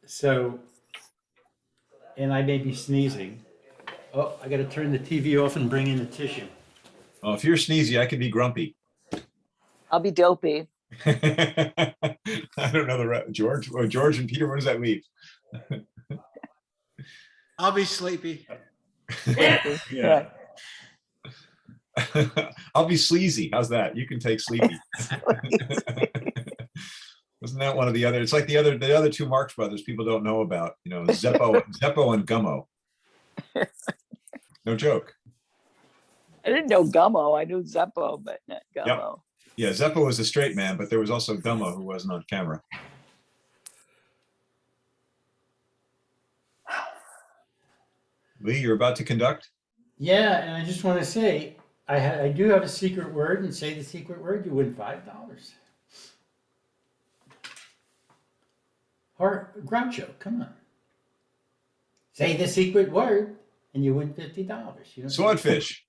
So, and I may be sneezing. Oh, I got to turn the TV off and bring in a tissue. Oh, if you're sneezy, I could be grumpy. I'll be dopey. I don't know George. Oh, George and Peter, where does that leave? I'll be sleepy. Yeah. I'll be sleazy. How's that? You can take sleepy. Wasn't that one of the other? It's like the other two Marx Brothers people don't know about. You know, Zeppo and Gummo. No joke. I didn't know Gummo. I knew Zeppo, but not Gummo. Yeah, Zeppo was a straight man, but there was also Gummo who wasn't on camera. Lee, you're about to conduct? Yeah, and I just want to say, I do have a secret word, and say the secret word, you win $5. Or Groucho, come on. Say the secret word, and you win $50. You don't Swordfish.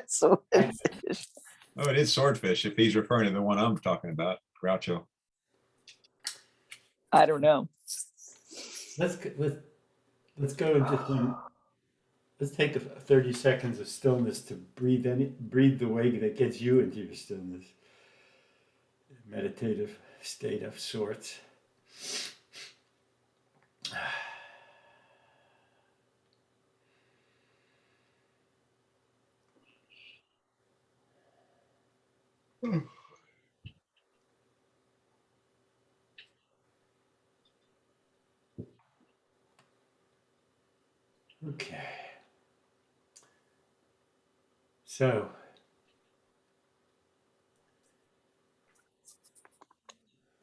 So Oh, it is swordfish if he's referring to the one I'm talking about, Groucho. I don't know. Let's go into some. Let's take 30 seconds of stillness to breathe the way that gets you into your stillness. Meditative state of sorts. Okay. So,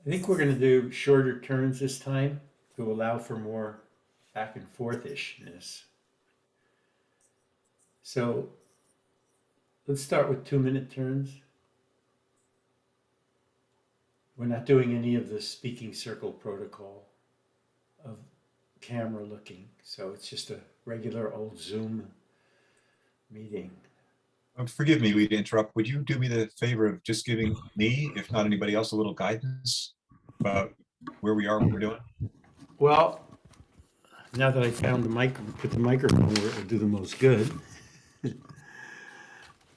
I think we're going to do shorter turns this time to allow for more back and forth-ishness. So, let's start with 2-minute turns. We're not doing any of the speaking circle protocol of camera looking. So it's just a regular old Zoom meeting. Forgive me, Lee, to interrupt. Would you do me the favor of just giving me, if not anybody else, a little guidance about where we are, what we're doing? Well, now that I found the mic, put the microphone where it will do the most good.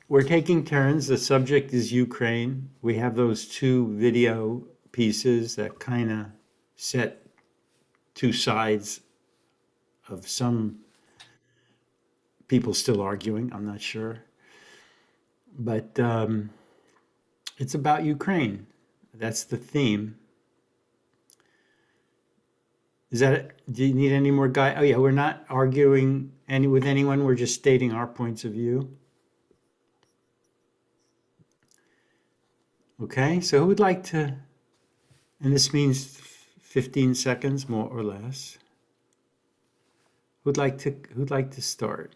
We're taking turns. The subject is Ukraine. We have those two video pieces that kind of set two sides of some people still arguing. I'm not sure. But it's about Ukraine. That's the theme. Is that it? Do you need any more guide? Oh yeah, we're not arguing with anyone. We're just stating our points of view. Okay, so who would like to, and this means 15 seconds more or less. Who'd like to start?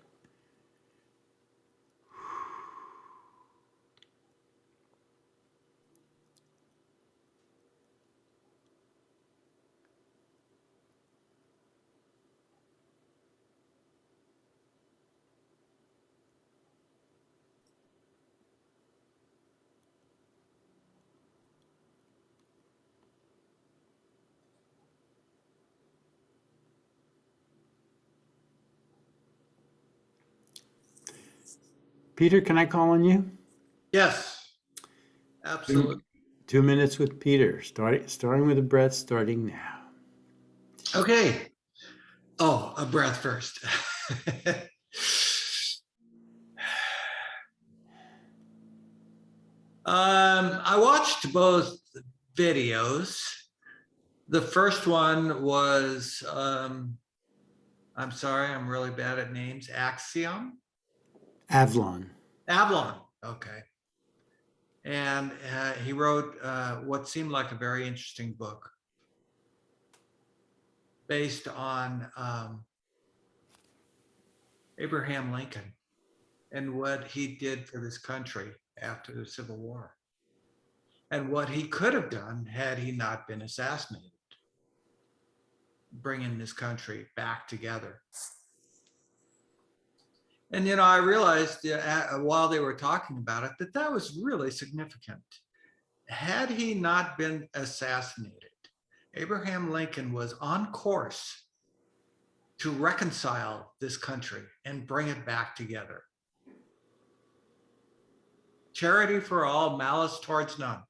Peter, can I call on you? Yes, absolutely. 2 minutes with Peter, starting with a breath, starting now. Okay. Oh, a breath first. I watched both videos. The first one was, I'm sorry, I'm really bad at names. Axiom? Avalon. Avalon, okay. And he wrote what seemed like a very interesting book based on Abraham Lincoln and what he did for this country after the Civil War and what he could have done had he not been assassinated, bringing this country back together. And, you know, I realized while they were talking about it, that that was really significant. Had he not been assassinated, Abraham Lincoln was on course to reconcile this country and bring it back together. Charity for all, malice towards none.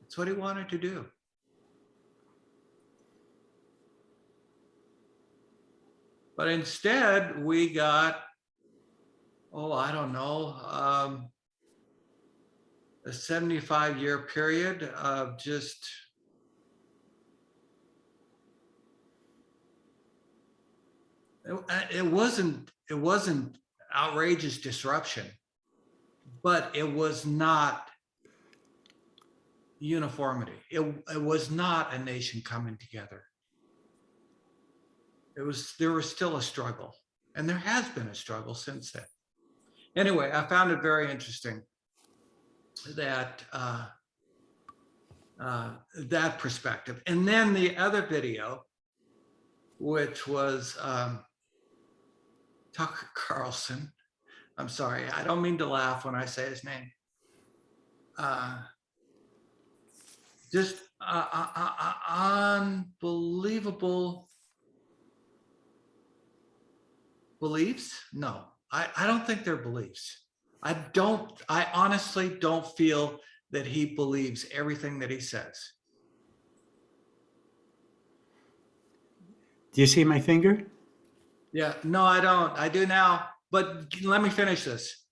That's what he wanted to do. But instead, we got, I don't know, a 75-year period of just it wasn't outrageous disruption, but it was not uniformity. It was not a nation coming together. There was still a struggle, and there has been a struggle since then. Anyway, I found it very interesting that that perspective. And then the other video, which was Tucker Carlson. I'm sorry, I don't mean to laugh when I say his name. Just unbelievable beliefs? No, I don't think they're beliefs. I honestly don't feel that he believes everything that he says. Do you see my finger? Yeah, no, I don't. I do now, but let me finish this.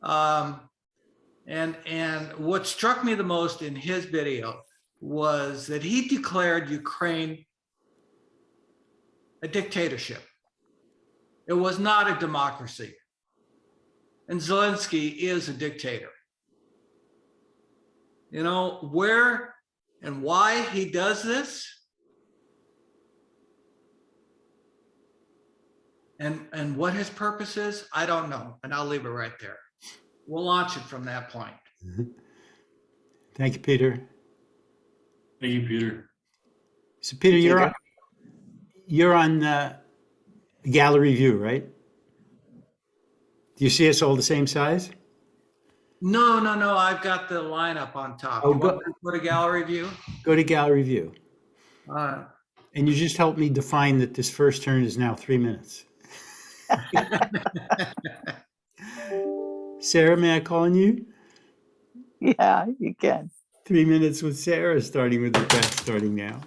And what struck me the most in his video was that he declared Ukraine a dictatorship. It was not a democracy. And Zelensky is a dictator. You know, where and why he does this, and what his purpose is, I don't know. And I'll leave it right there. We'll launch it from that point. Thank you, Peter. Thank you, Peter. So, Peter, you're on gallery view, right? Do you see us all the same size? No. I've got the lineup on top. Oh, You want me to put a gallery view? Go to gallery view. Uh, And you just helped me define that this first turn is now 3 minutes. Sarah, may I call on you? Yeah, you can. 3 minutes with Sarah, starting with the press, starting now.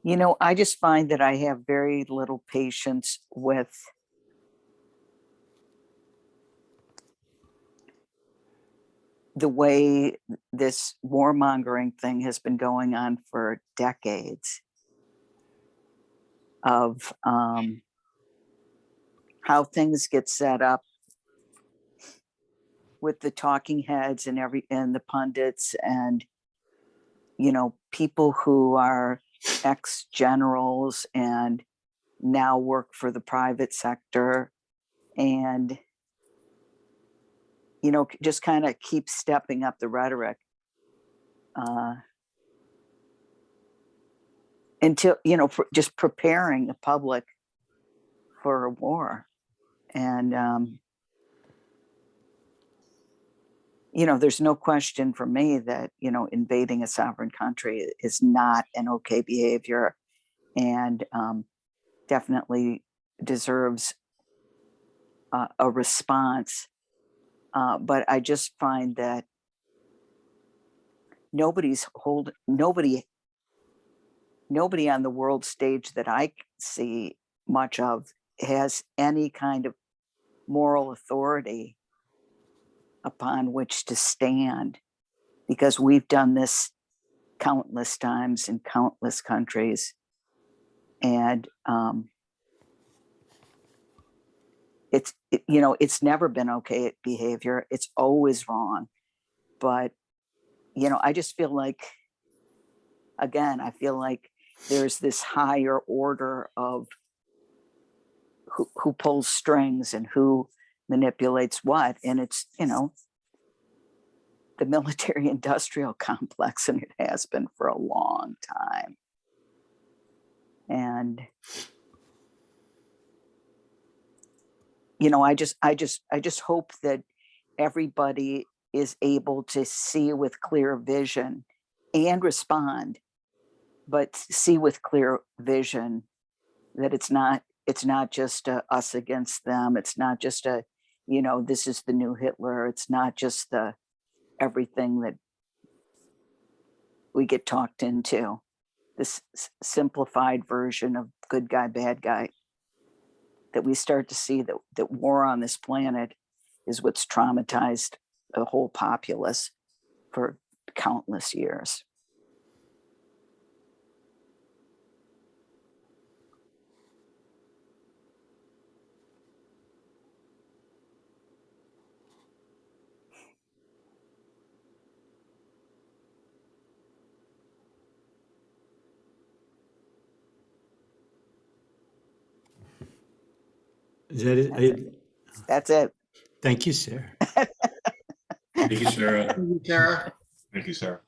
You know, I just find that I have very little patience with the way this warmongering thing has been going on for decades, of how things get set up with the talking heads and the pundits, and people who are ex-generals and now work for the private sector, and just kind of keep stepping up the rhetoric until just preparing the public for a war. And there's no question for me that invading a sovereign country is not an okay behavior, and definitely deserves a response. But I just find that nobody on the world stage that I see much of has any kind of moral authority upon which to stand, because we've done this countless times in countless countries. And it's never been okay behavior. It's always wrong. But, I just feel like, again, there's this higher order of who pulls strings and who manipulates what. And it's, the military industrial complex, and it has been for a long time. And And you know, I just hope that everybody is able to see with clear vision and respond, but see with clear vision that it's not just us against them. It's not just a, you know, this is the new Hitler. It's not just the everything that we get talked into. This simplified version of good guy, bad guy. That we start to see that war on this planet is what's traumatized a whole populace for countless years. Is that it? That's it. Thank you, Sarah. Thank you, Sarah. Sarah, Thank you, Sarah.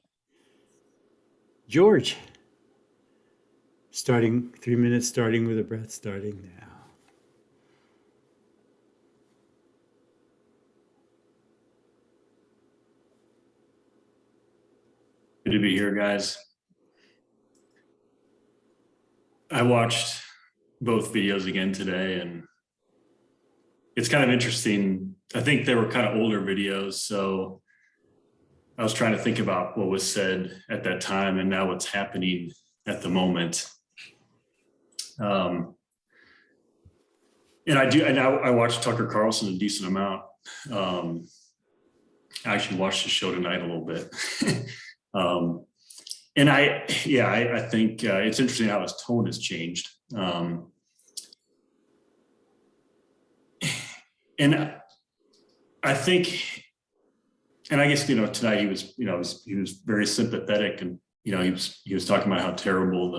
George, starting 3 minutes, starting with a breath, starting now. Good to be here, guys. I watched both videos again today, and it's kind of interesting. I think they were kind of older videos, so I was trying to think about what was said at that time and now what's happening at the moment. And I watched Tucker Carlson a decent amount. I actually watched the show tonight a little bit. And I think it's interesting how his tone has changed. And I think, and I guess, you know, tonight he was very sympathetic, and, you know, he was talking about how terrible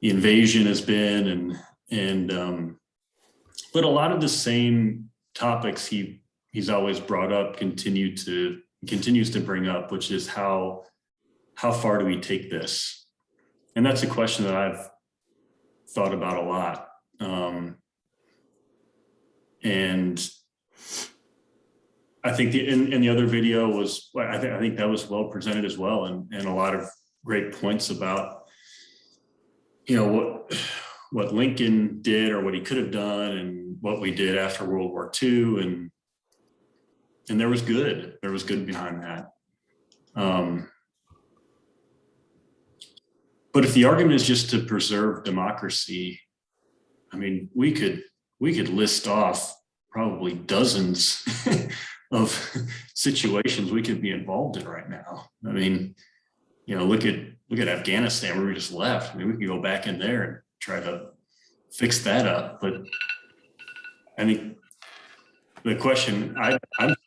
the invasion has been, but a lot of the same topics he's always brought up continues to bring up, which is how far do we take this? And that's a question that I've thought about a lot. And I think the other video was, I think that was well presented as well, and a lot of great points about, you know, what Lincoln did or what he could have done, and what we did after World War II, and there was good behind that. But if the argument is just to preserve democracy, I mean, we could list off probably dozens of situations we could be involved in right now. I mean, you know, look at Afghanistan, where we just left. I mean, we could go back in there and try to fix that up. But I think the question I'm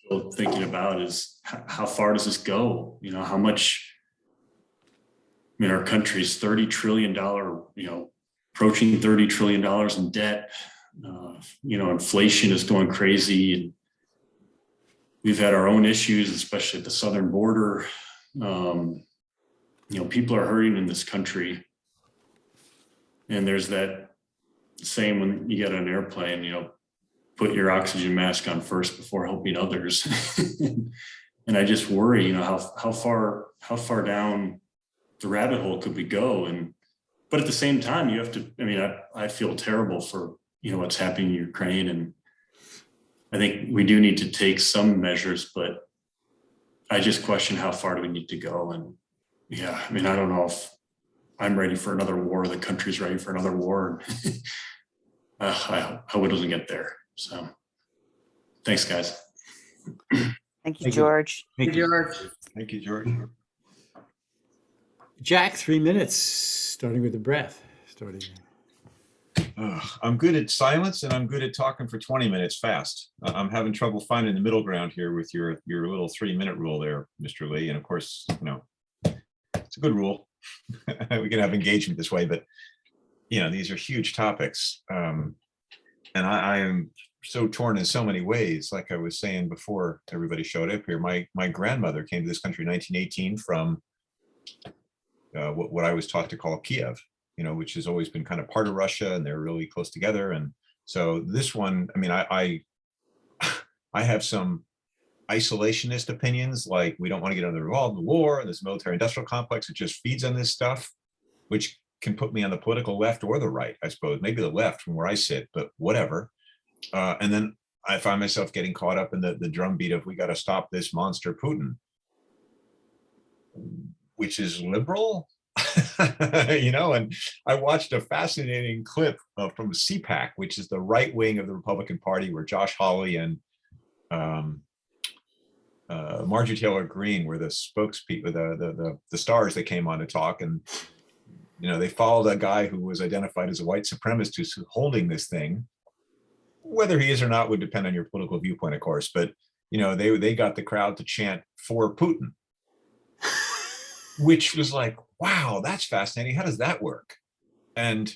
still thinking about is how far does this go? You know, how much, I mean, our country's $30 trillion, you know, approaching $30 trillion in debt. You know, inflation is going crazy, and we've had our own issues, especially at the southern border. You know, people are hurting in this country. And there's that saying when you get on an airplane, you know, put your oxygen mask on first before helping others. And I just worry, you know, how far down the rabbit hole could we go? But at the same time, you have to, I mean, I feel terrible for, you know, what's happening in Ukraine. And I think we do need to take some measures, but I just question how far do we need to go? And yeah, I mean, I don't know if I'm ready for another war, the country's ready for another war. I hope it doesn't get there. So thanks, guys. Thank you, you. George. Thank you. George, Thank you, George. Jack, 3 minutes, starting with a breath, starting. I'm good at silence, and I'm good at talking for 20 minutes fast. I'm having trouble finding the middle ground here with your little 3-minute rule there, Mr. Lee. And of course, you know, it's a good rule. We can have engagement this way, but you know, these are huge topics. And I am so torn in so many ways. Like I was saying before everybody showed up here, my grandmother came to this country in 1918 from what I was taught to call Kiev. which has always been kind of part of Russia, and they're really close together. And so this one, I mean, I I have some isolationist opinions, like we don't want to get involved in the war and this military industrial complex. It just feeds on this stuff, which can put me on the political left or the right, I suppose, maybe the left from where I sit, but whatever. And then I find myself getting caught up in the drumbeat of we got to stop this monster Putin, which is liberal, and I watched a fascinating clip from CPAC, which is the right wing of the Republican Party, where Josh Hawley and Marjorie Taylor Greene were the spokespeople, the stars that came on to talk. And, they followed a guy who was identified as a white supremacist who's holding this thing. Whether he is or not would depend on your political viewpoint, of course. But, they got the crowd to chant for Putin, which was like, wow, that's fascinating. How does that work? And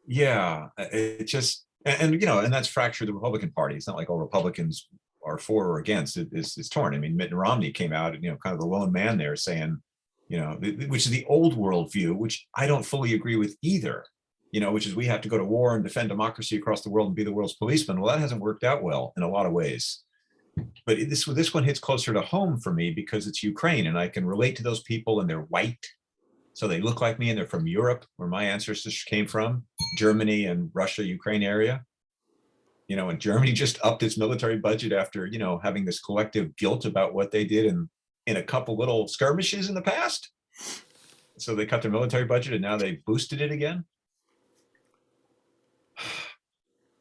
yeah, it just, and that's fractured the Republican Party. It's not like all Republicans are for or against. It's torn. I mean, Mitt Romney came out and, kind of the lone man there saying, which is the old world view, which I don't fully agree with either, which is we have to go to war and defend democracy across the world and be the world's policeman. Well, that hasn't worked out well in a lot of ways. But this one hits closer to home for me because it's Ukraine, and I can relate to those people, and they're white. So they look like me, and they're from Europe, where my ancestors came from, Germany and Russia, Ukraine area. And Germany just upped its military budget after, having this collective guilt about what they did in a couple little skirmishes in the past. So they cut their military budget, and now they boosted it again.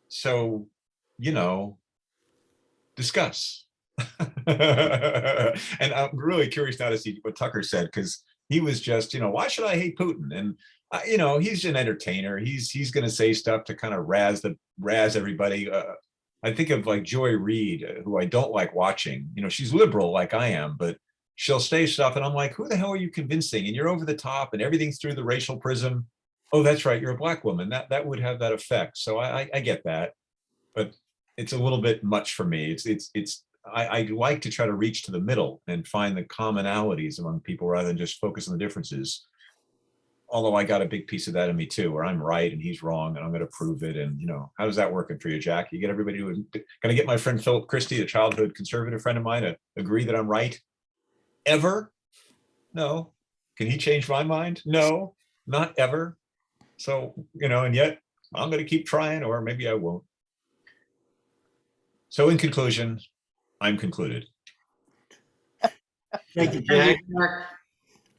So, discuss. And I'm really curious now to see what Tucker said, because he was just, why should I hate Putin? And he's an entertainer. He's going to say stuff to kind of razz everybody. I think of like Joy Reid, who I don't like watching. She's liberal like I am, but she'll say stuff, and I'm like, who the hell are you convincing? And you're over the top, and everything's through the racial prism. Oh, that's right, you're a black woman. That would have that effect. So I get that, but it's a little bit much for me. I like to try to reach to the middle and find the commonalities among people rather than just focus on the differences. Although I got a big piece of that in me too, where I'm right and he's wrong and I'm going to prove it. And, how's that working for you, Jack? You get everybody going to get my friend Philip Christie, a childhood conservative friend of mine, to agree that I'm right? Ever? No. Can he change my mind? No, not ever. So, and yet I'm going to keep trying, or maybe I won't. So in conclusion, I'm concluded. Thank you, Jack.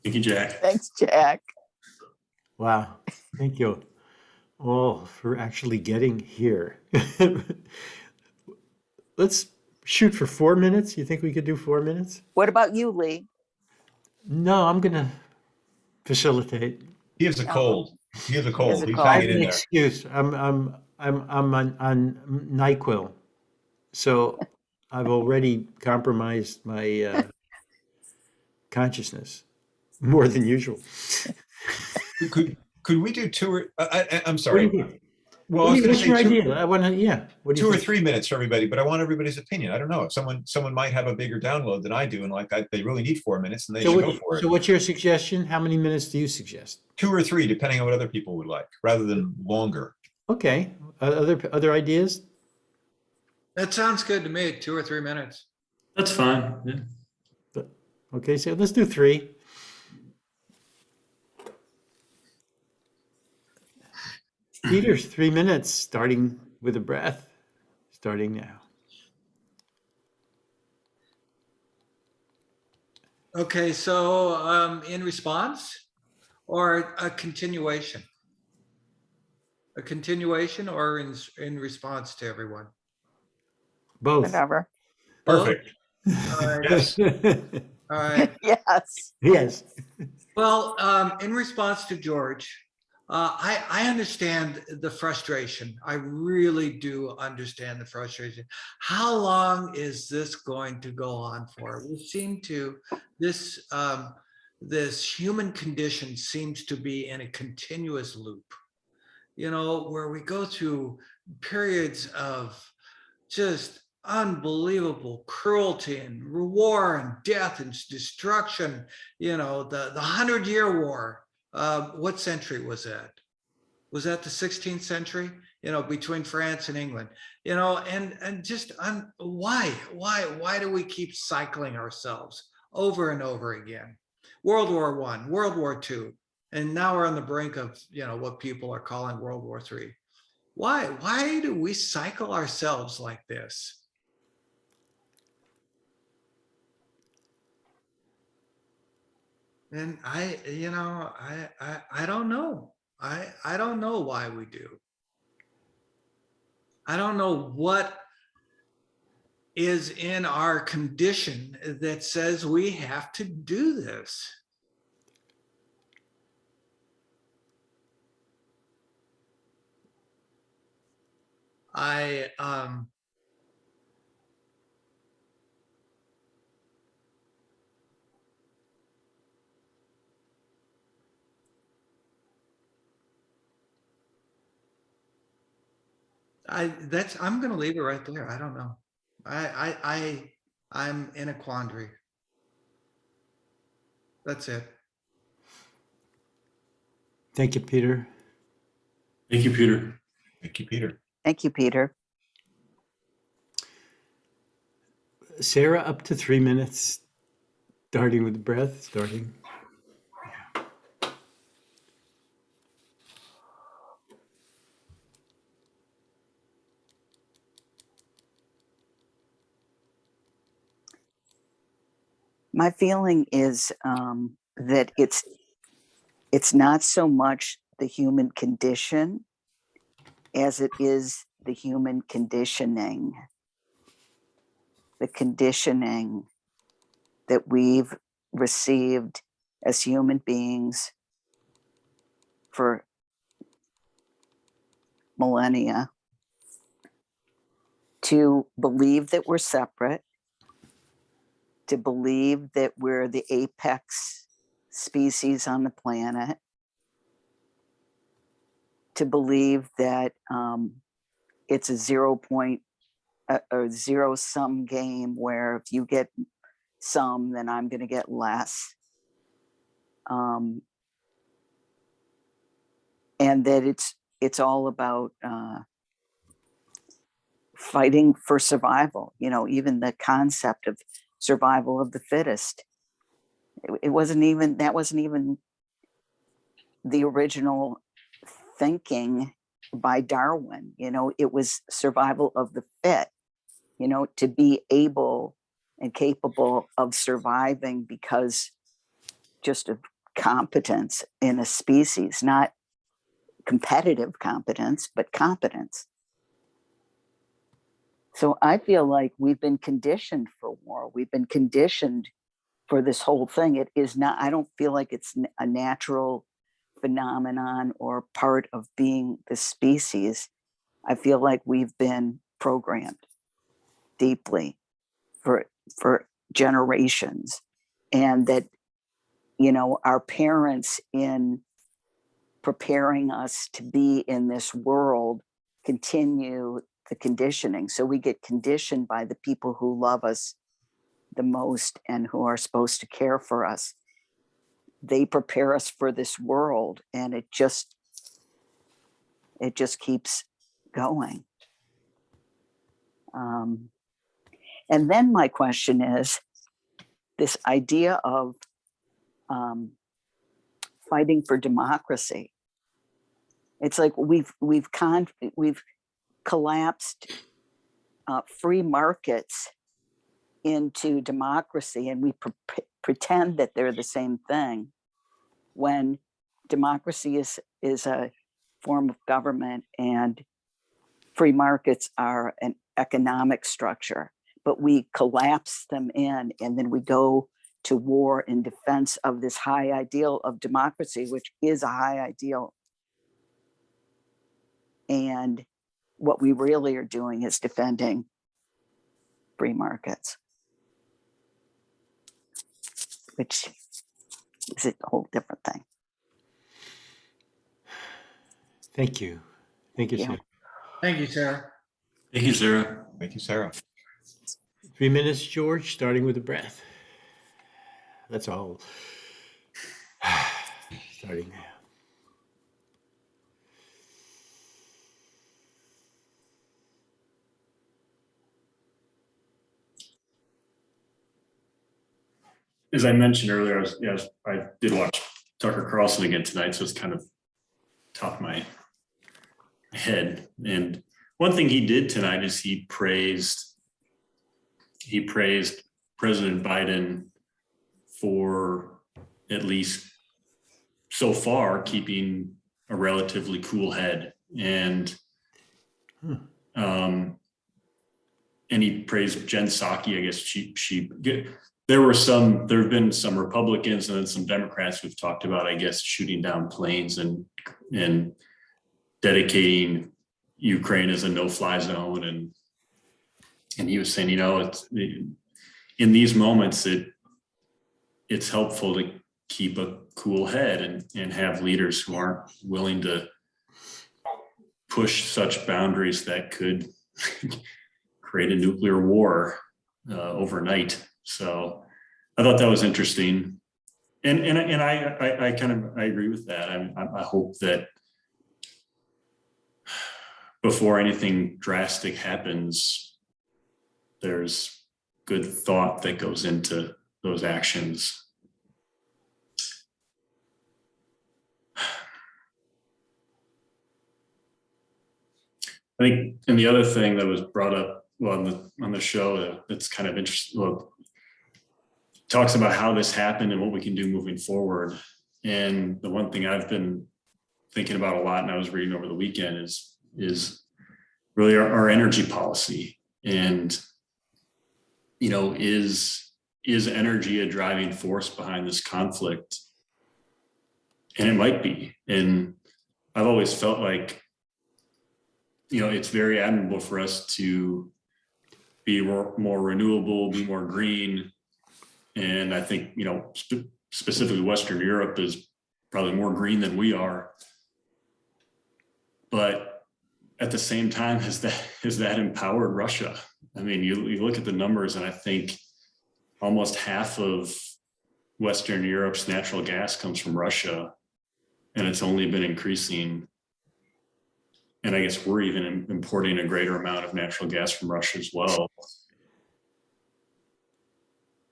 Thank you, Jack. Thanks, Jack. Wow. Thank you all for actually getting here. Let's shoot for 4 minutes. You think we could do 4 minutes? What about you, Lee? No, I'm going to facilitate. He has a cold. He has a cold. He's cold. I hanging have in an there. excuse. I'm on NyQuil, so I've already compromised my consciousness more than usual. Could we do two or I'm What do sorry. you think? Well, I was going What's to your say idea? I want to. Yeah. What do you 2 or think? 3 minutes for everybody, but I want everybody's opinion. I don't know if someone might have a bigger download than I do, and they really need 4 minutes, and they should go for it. So what's your suggestion? How many minutes do you suggest? 2 or 3, depending on what other people would like, rather than longer. Okay. Other ideas? That sounds good to me, 2 or 3 minutes. That's fine. Yeah. Okay, so let's do 3. Peter, 3 minutes, starting with a breath, starting now. Okay, so in response or a continuation? A continuation or in response to everyone? Both. Whatever. Perfect. All right. Yes. All right. Yes. Yes. Well, in response to George, I understand the frustration. I really do understand the frustration. How long is this going to go on for? We seem to, this human condition seems to be in a continuous loop, where we go through periods of just unbelievable cruelty and war and death and destruction, the 100-Year War, What century was that? Was that the 16th century? You know, between France and England, you know, and just why do we keep cycling ourselves over and over again? World War I, World War II, and now we're on the brink of, you know, what people are calling World War III. Why do we cycle ourselves like this? And you know, I don't know. I don't know why we do. I don't know what is in our condition that says we have to do this. I I'm going to leave it right there. I don't know. I'm in a quandary. That's it. Thank you, Peter. Thank you, Peter. Thank you, Peter. Thank you, Peter. Sarah, up to 3 minutes, starting with the breath, starting. My feeling is that it's not so much the human condition as it is the human conditioning. The conditioning that we've received as human beings for millennia to believe that we're separate, to believe that we're the apex species on the planet, to believe that it's a 0 sum game where if you get some, then I'm going to get less. And that it's all about fighting for survival. You know, even the concept of survival of the fittest. That wasn't even the original thinking by Darwin. You know, it was survival of the fit. You know, to be able and capable of surviving because just of competence in a species, not competitive competence, but competence. So I feel like we've been conditioned for war. We've been conditioned for this whole thing. It is not, I don't feel like it's a natural phenomenon or part of being the species. I feel like we've been programmed deeply for generations, and that, you know, our parents, in preparing us to be in this world, continue the conditioning. So we get conditioned by the people who love us the most and who are supposed to care for us. They prepare us for this world, and it just keeps going. And then my question is this idea of fighting for democracy. It's like we've collapsed free markets into democracy, and we pretend that they're the same thing, when democracy is a form of government and free markets are an economic structure. But we collapse them in, and then we go to war in defense of this high ideal of democracy, which is a high ideal. And what we really are doing is defending free markets, which is a whole different thing. Thank you. Thank you, Yeah. Sarah. Thank you, Sarah. Thank you, Sarah. Thank you, Sarah. 3 minutes, George, starting with the breath. That's all. Starting now. As I mentioned earlier, I did watch Tucker Carlson again tonight, so it's kind of top of my head. And one thing he did tonight is he praised President Biden for, at least so far, keeping a relatively cool head. And and he praised Jen Psaki. I guess there have been some Republicans and then some Democrats who've talked about, I guess, shooting down planes and dedicating Ukraine as a no-fly zone. And he was saying, you know, it's in these moments, it's helpful to keep a cool head and have leaders who aren't willing to push such boundaries that could create a nuclear war overnight. So I thought that was interesting, and I agree with that. I hope that before anything drastic happens, there's good thought that goes into those actions. I think, and the other thing that was brought up on the show that's kind of interesting, talks about how this happened and what we can do moving forward. And the one thing I've been thinking about a lot, and I was reading over the weekend, is really our energy policy. And, you know, is energy a driving force behind this conflict? And it might be. And I've always felt like, you know, it's very admirable for us to be more renewable, be more green. And I think, you know, specifically Western Europe is probably more green than we are. But at the same time, has that empowered Russia? I mean, you look at the numbers, and I think almost half of Western Europe's natural gas comes from Russia, and it's only been increasing. And I guess we're even importing a greater amount of natural gas from Russia as well.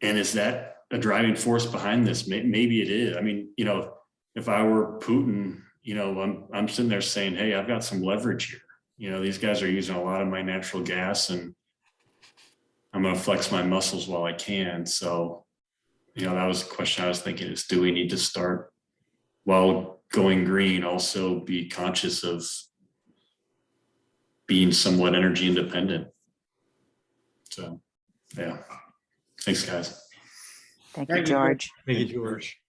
And is that a driving force behind this? Maybe it is. I mean, you know, if I were Putin, you know, I'm sitting there saying, hey, I've got some leverage here. You know, these guys are using a lot of my natural gas, and I'm going to flex my muscles while I can. So, you know, that was the question I was thinking, is do we need to start, while going green, also be conscious of being somewhat energy independent? So, yeah. Thanks, guys. Thank you, George. Thank you, George.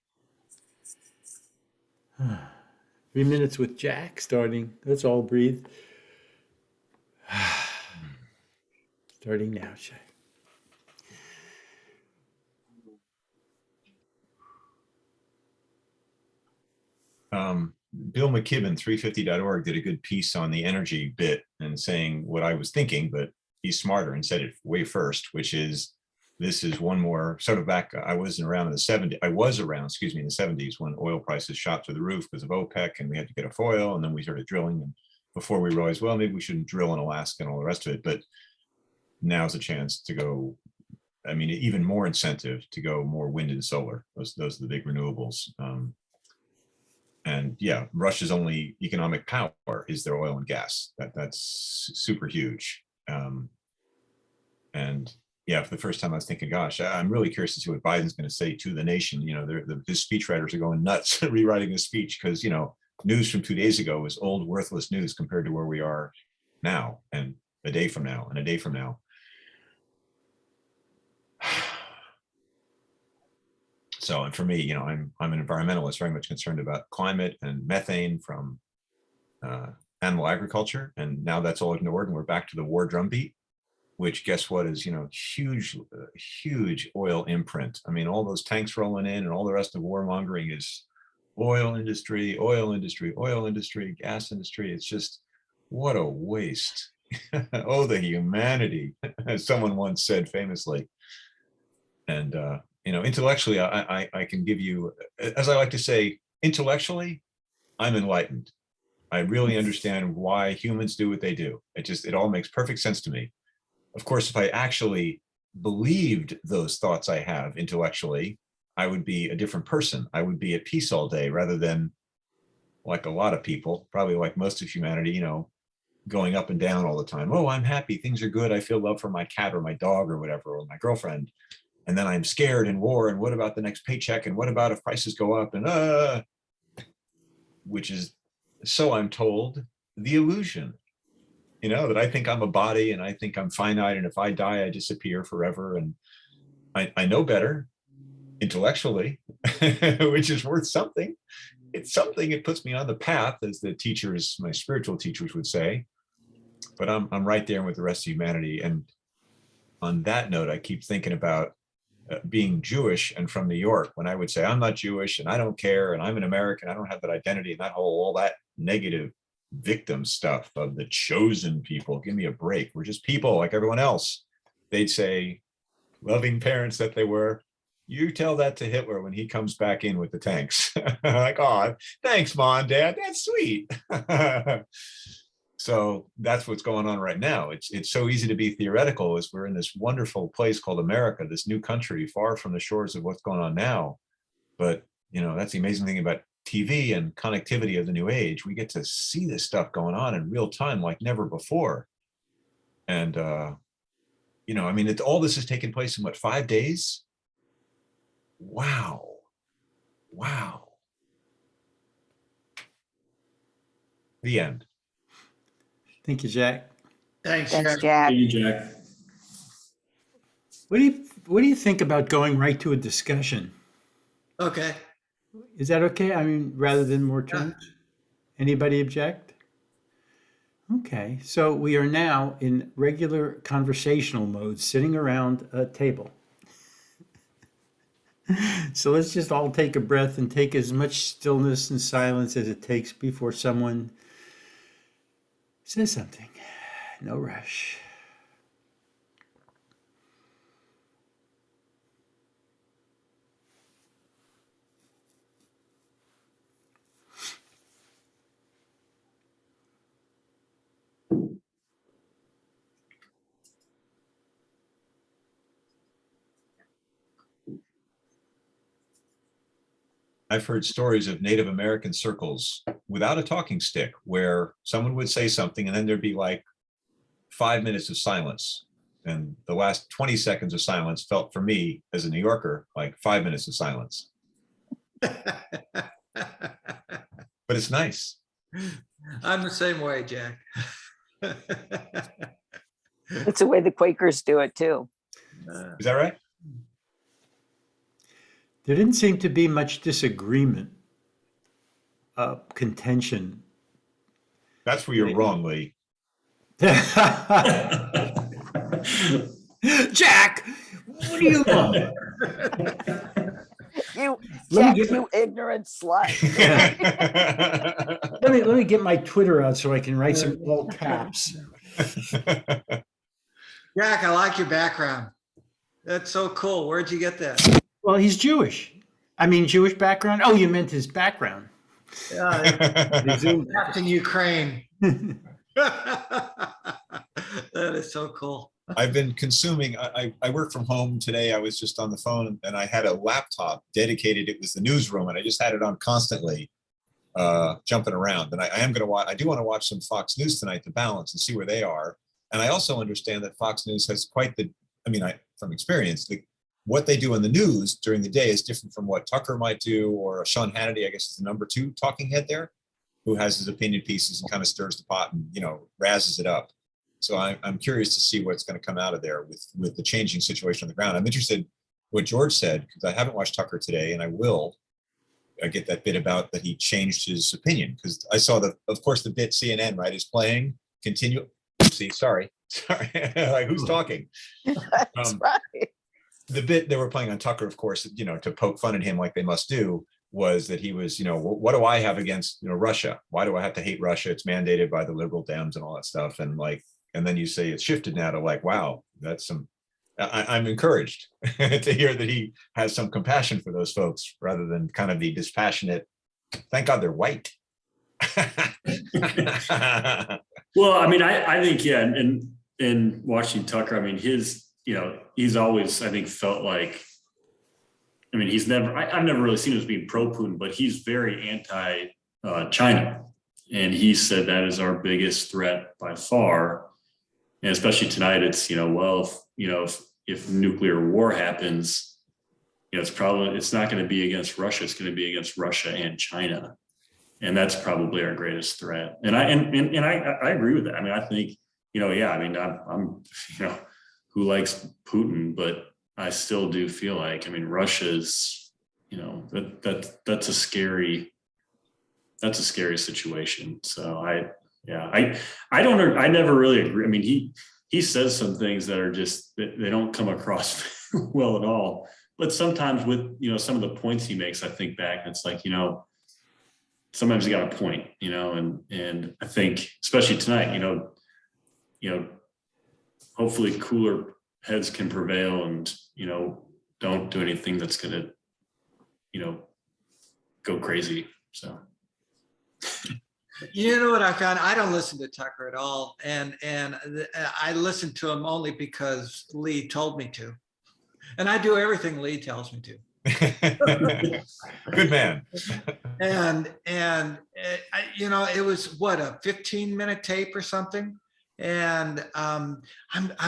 3 minutes with Jack starting. Let's all breathe. Starting now, Shay. Bill McKibben, 350.org, did a good piece on the energy bit and saying what I was thinking, but he's smarter and said it way first, which is, this is one more sort of back. I was around in the 70s when oil prices shot through the roof because of OPEC, and we had to get off oil, and then we started drilling, and before we realized, well, maybe we shouldn't drill in Alaska and all the rest of it. But now's a chance to go. I mean, even more incentive to go more wind and solar. Those are the big renewables. And yeah, Russia's only economic power is their oil and gas. That's super huge. And yeah, for the first time I was thinking, gosh, I'm really curious to see what Biden's going to say to the nation. You know, his speechwriters are going nuts rewriting his speech because, you know, news from 2 days ago was old, worthless news compared to where we are now, and a day from now, and a day from now. So, and for me, you know, I'm an environmentalist, very much concerned about climate and methane from animal agriculture, and now that's all ignored, and we're back to the war drumbeat, which, guess what, is, you know, huge oil imprint. I mean, all those tanks rolling in and all the rest of warmongering is oil industry, gas industry. It's just, what a waste. Oh, the humanity, as someone once said famously. And you know, intellectually, I can give you, as I like to say, intellectually, I'm enlightened. I really understand why humans do what they do. It all makes perfect sense to me. Of course, if I actually believed those thoughts I have intellectually, I would be a different person. I would be at peace all day rather than like a lot of people, probably like most of humanity, going up and down all the time. Oh, I'm happy. Things are good. I feel love for my cat or my dog or whatever, or my girlfriend. And then I'm scared and war. And what about the next paycheck? And what about if prices go up? And which is, so I'm told, the illusion, that I think I'm a body and I think I'm finite. And if I die, I disappear forever. And I know better intellectually, which is worth something. It's something, it puts me on the path, as the teachers, my spiritual teachers would say, but I'm right there with the rest of humanity. And on that note, I keep thinking about being Jewish and from New York, when I would say, I'm not Jewish and I don't care, and I'm an American, I don't have that identity, and that all that negative victim stuff of the chosen people. Give me a break. We're just people like everyone else. They'd say, loving parents that they were, you tell that to Hitler when he comes back in with the tanks. Like, oh, thanks, Mom, Dad. That's sweet. So that's what's going on right now. It's so easy to be theoretical as we're in this wonderful place called America, this new country far from the shores of what's going on now. But, that's the amazing thing about TV and connectivity of the new age. We get to see this stuff going on in real time like never before. And, all this has taken place in 5 days? Wow. The end. Thank you, Jack. Thanks, Thanks, Jack. Jack. Thank you, Jack. What do you think about going right to a discussion? Okay. Is that okay? Rather than more terms? Anybody object? Okay, so we are now in regular conversational mode, sitting around a table. So let's just all take a breath and take as much stillness and silence as it takes before someone says something. No rush. I've heard stories of Native American circles without a talking stick, where someone would say something and then there'd be like 5 minutes of silence. And the last 20 seconds of silence felt for me as a New Yorker like 5 minutes of silence. But it's nice. I'm the same way, Jack. It's the way the Quakers do it too. Is that right? There didn't seem to be much disagreement, contention. That's where you're wrong, Lee. Jack, what do you want? You, Let me Jack, you ignorant slut. Let me get my Twitter out so I can write some all caps. Jack, I like your background. That's so cool. Where'd you get that? Well, he's Jewish. Jewish background. Oh, you meant his background. Captain Ukraine. That is so cool. I've been consuming, I work from home today. I was just on the phone and I had a laptop dedicated. It was the newsroom and I just had it on constantly, jumping around. And I do want to watch some Fox News tonight to balance and see where they are. And I also understand that Fox News has quite from experience, what they do in the news during the day is different from what Tucker might do, or Sean Hannity, I guess, is the number 2 talking head there, who has his opinion pieces and kind of stirs the pot and, razzes it up. So I'm curious to see what's going to come out of there with the changing situation on the ground. I'm interested what George said, because I haven't watched Tucker today, and I will. I get that bit about that he changed his opinion, because I saw of course, the bit CNN, right, is playing, continue. Oopsie, sorry. Like, who's talking? That's right. The bit they were playing on Tucker, of course, to poke fun at him like they must do, was that he was, what do I have against, Russia? Why do I have to hate Russia? It's mandated by the liberal Dems and all that stuff. And then you say it's shifted now to like, wow, I'm encouraged to hear that he has some compassion for those folks rather than kind of the dispassionate, Thank God they're white. Well, I mean, I think, yeah, and watching Tucker, I mean, he's always, I think, felt like, I mean, I've never really seen him as being pro-Putin, but he's very anti-China. And he said that is our biggest threat by far. And especially tonight, it's, if nuclear war happens, it's not going to be against Russia. It's going to be against Russia and China. And that's probably our greatest threat. And I agree with that. I mean, I think, yeah, I mean, I'm who likes Putin, but I still do feel like, I mean, Russia's, that's a scary situation. So I never really agree. I mean, he says some things that are just, they don't come across well at all. But sometimes with, some of the points he makes, I think back, it's like, sometimes he got a point, and I think, especially tonight, hopefully cooler heads can prevail and, don't do anything that's going to, go crazy. So. You know what I found? I don't listen to Tucker at all. And I listen to him only because Lee told me to. And I do everything Lee tells me to. Good man. And it was what, a 15-minute tape or something. And I'm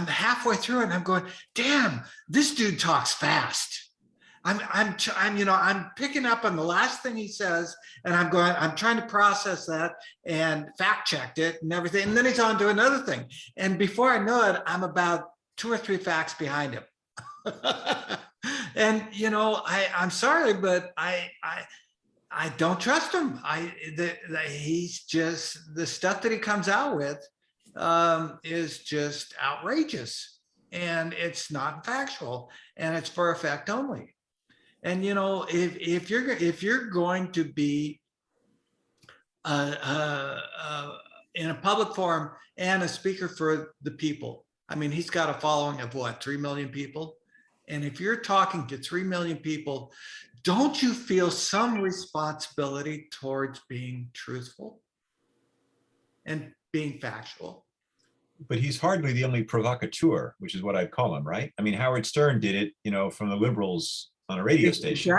halfway through it and I'm going, damn, this dude talks fast. I'm picking up on the last thing he says, and I'm trying to process that and fact checked it and everything. And then he's on to another thing. And before I know it, I'm about 2 or 3 facts behind him. And, I'm sorry, but I don't trust him. He's just, the stuff that he comes out with is just outrageous, and it's not factual, and it's for effect only. And if you're going to be in a public forum and a speaker for the people, I mean, he's got a following of what, 3 million people? And if you're talking to 3 million people, don't you feel some responsibility towards being truthful and being factual? But he's hardly the only provocateur, which is what I'd call him, right? I mean, Howard Stern did it, from the liberals on a radio station.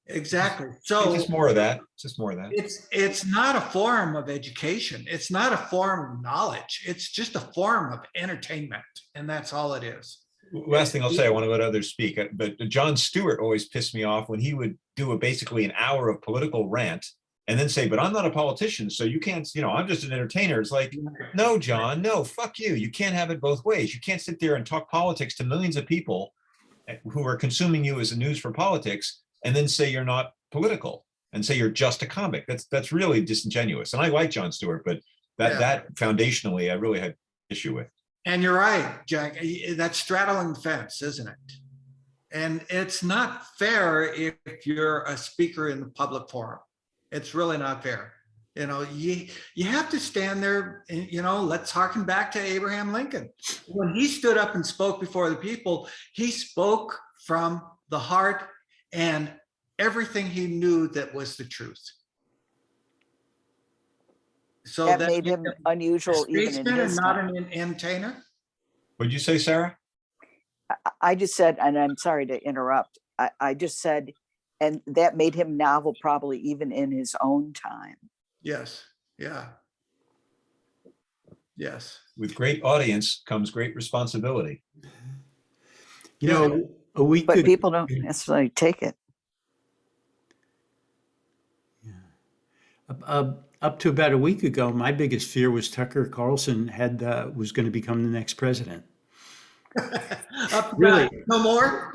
Exactly. So It's just more of that. It's not a forum of education. It's not a forum of knowledge. It's just a forum of entertainment, and that's all it is. Last thing I'll say, I want to let others speak, but Jon Stewart always pissed me off when he would do basically an hour of political rant and then say, but I'm not a politician, so you can't, I'm just an entertainer. It's like, no, John, no, fuck you. You can't have it both ways. You can't sit there and talk politics to millions of people who are consuming you as a news for politics and then say you're not political and say you're just a comic. That's really disingenuous. And I like Jon Stewart, but that foundationally, I really had issue with. And you're right, Jack. That's straddling the fence, isn't it? And it's not fair if you're a speaker in the public forum. It's really not fair. You have to stand there, let's harken back to Abraham Lincoln. When he stood up and spoke before the people, he spoke from the heart and everything he knew that was the truth. So that made him unusual even in his not time. an entertainer. What'd you say, Sarah? I just said, and I'm sorry to interrupt, I just said, and that made him novel probably even in his own time. Yes. Yeah. Yes. With great audience comes great responsibility. A week But ago, people don't necessarily take it. up to about a week ago, my biggest fear was Tucker Carlson was going to become the next president. Really? No more?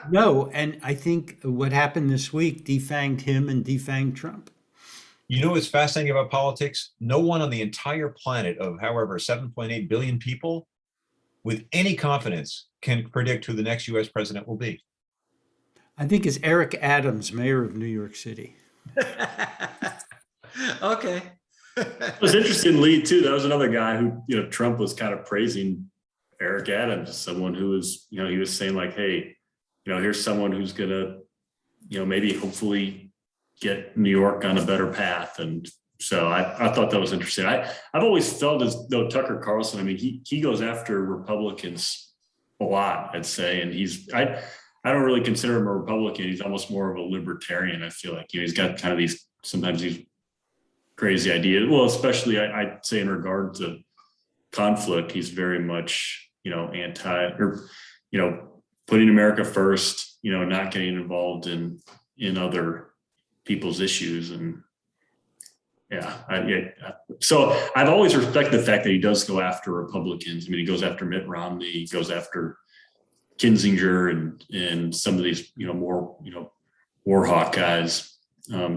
No, and I think what happened this week defanged him and defanged Trump. You know what's fascinating about politics? No one on the entire planet of however 7.8 billion people with any confidence can predict who the next US president will be. I think it's Eric Adams, mayor of New York City. Okay. It was interesting, Lee, too. That was another guy who, Trump was kind of praising Eric Adams, someone who was, he was saying like, hey, here's someone who's going to, maybe hopefully get New York on a better path. And so I thought that was interesting. I've always felt as though Tucker Carlson, I mean, he goes after Republicans a lot, I'd say. And I don't really consider him a Republican. He's almost more of a libertarian. I feel like, he's got kind of sometimes these crazy ideas. Well, especially I'd say in regard to conflict, he's very much, anti, or, putting America first, not getting involved in other people's issues. And so I've always respected the fact that he does go after Republicans. I mean, he goes after Mitt Romney, he goes after Kinzinger and some of these, more, war hawk guys,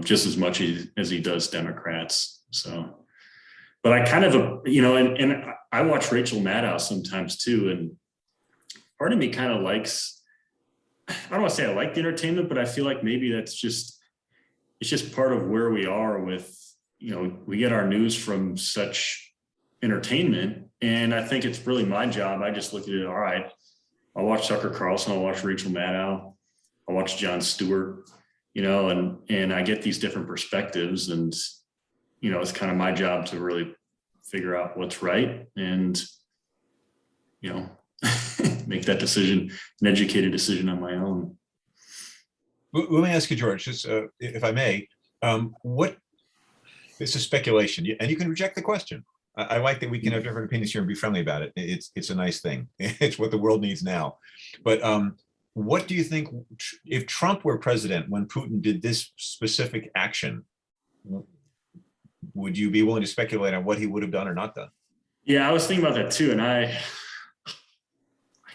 just as much as he does Democrats. So, but I kind of, and I watch Rachel Maddow sometimes too. And part of me kind of likes, I don't want to say I like the entertainment, but I feel like maybe it's just part of where we are with, we get our news from such entertainment. And I think it's really my job. I just look at it, all right, I'll watch Tucker Carlson, I'll watch Rachel Maddow, I'll watch Jon Stewart, and I get these different perspectives. And, it's kind of my job to really figure out what's right and, make that decision, an educated decision on my own. Let me ask you, George, just if I may, this is speculation, and you can reject the question. I like that we can have different opinions here and be friendly about it. It's a nice thing. It's what the world needs now. But what do you think if Trump were president when Putin did this specific action? Would you be willing to speculate on what he would have done or not done? Yeah, I was thinking about that too, and I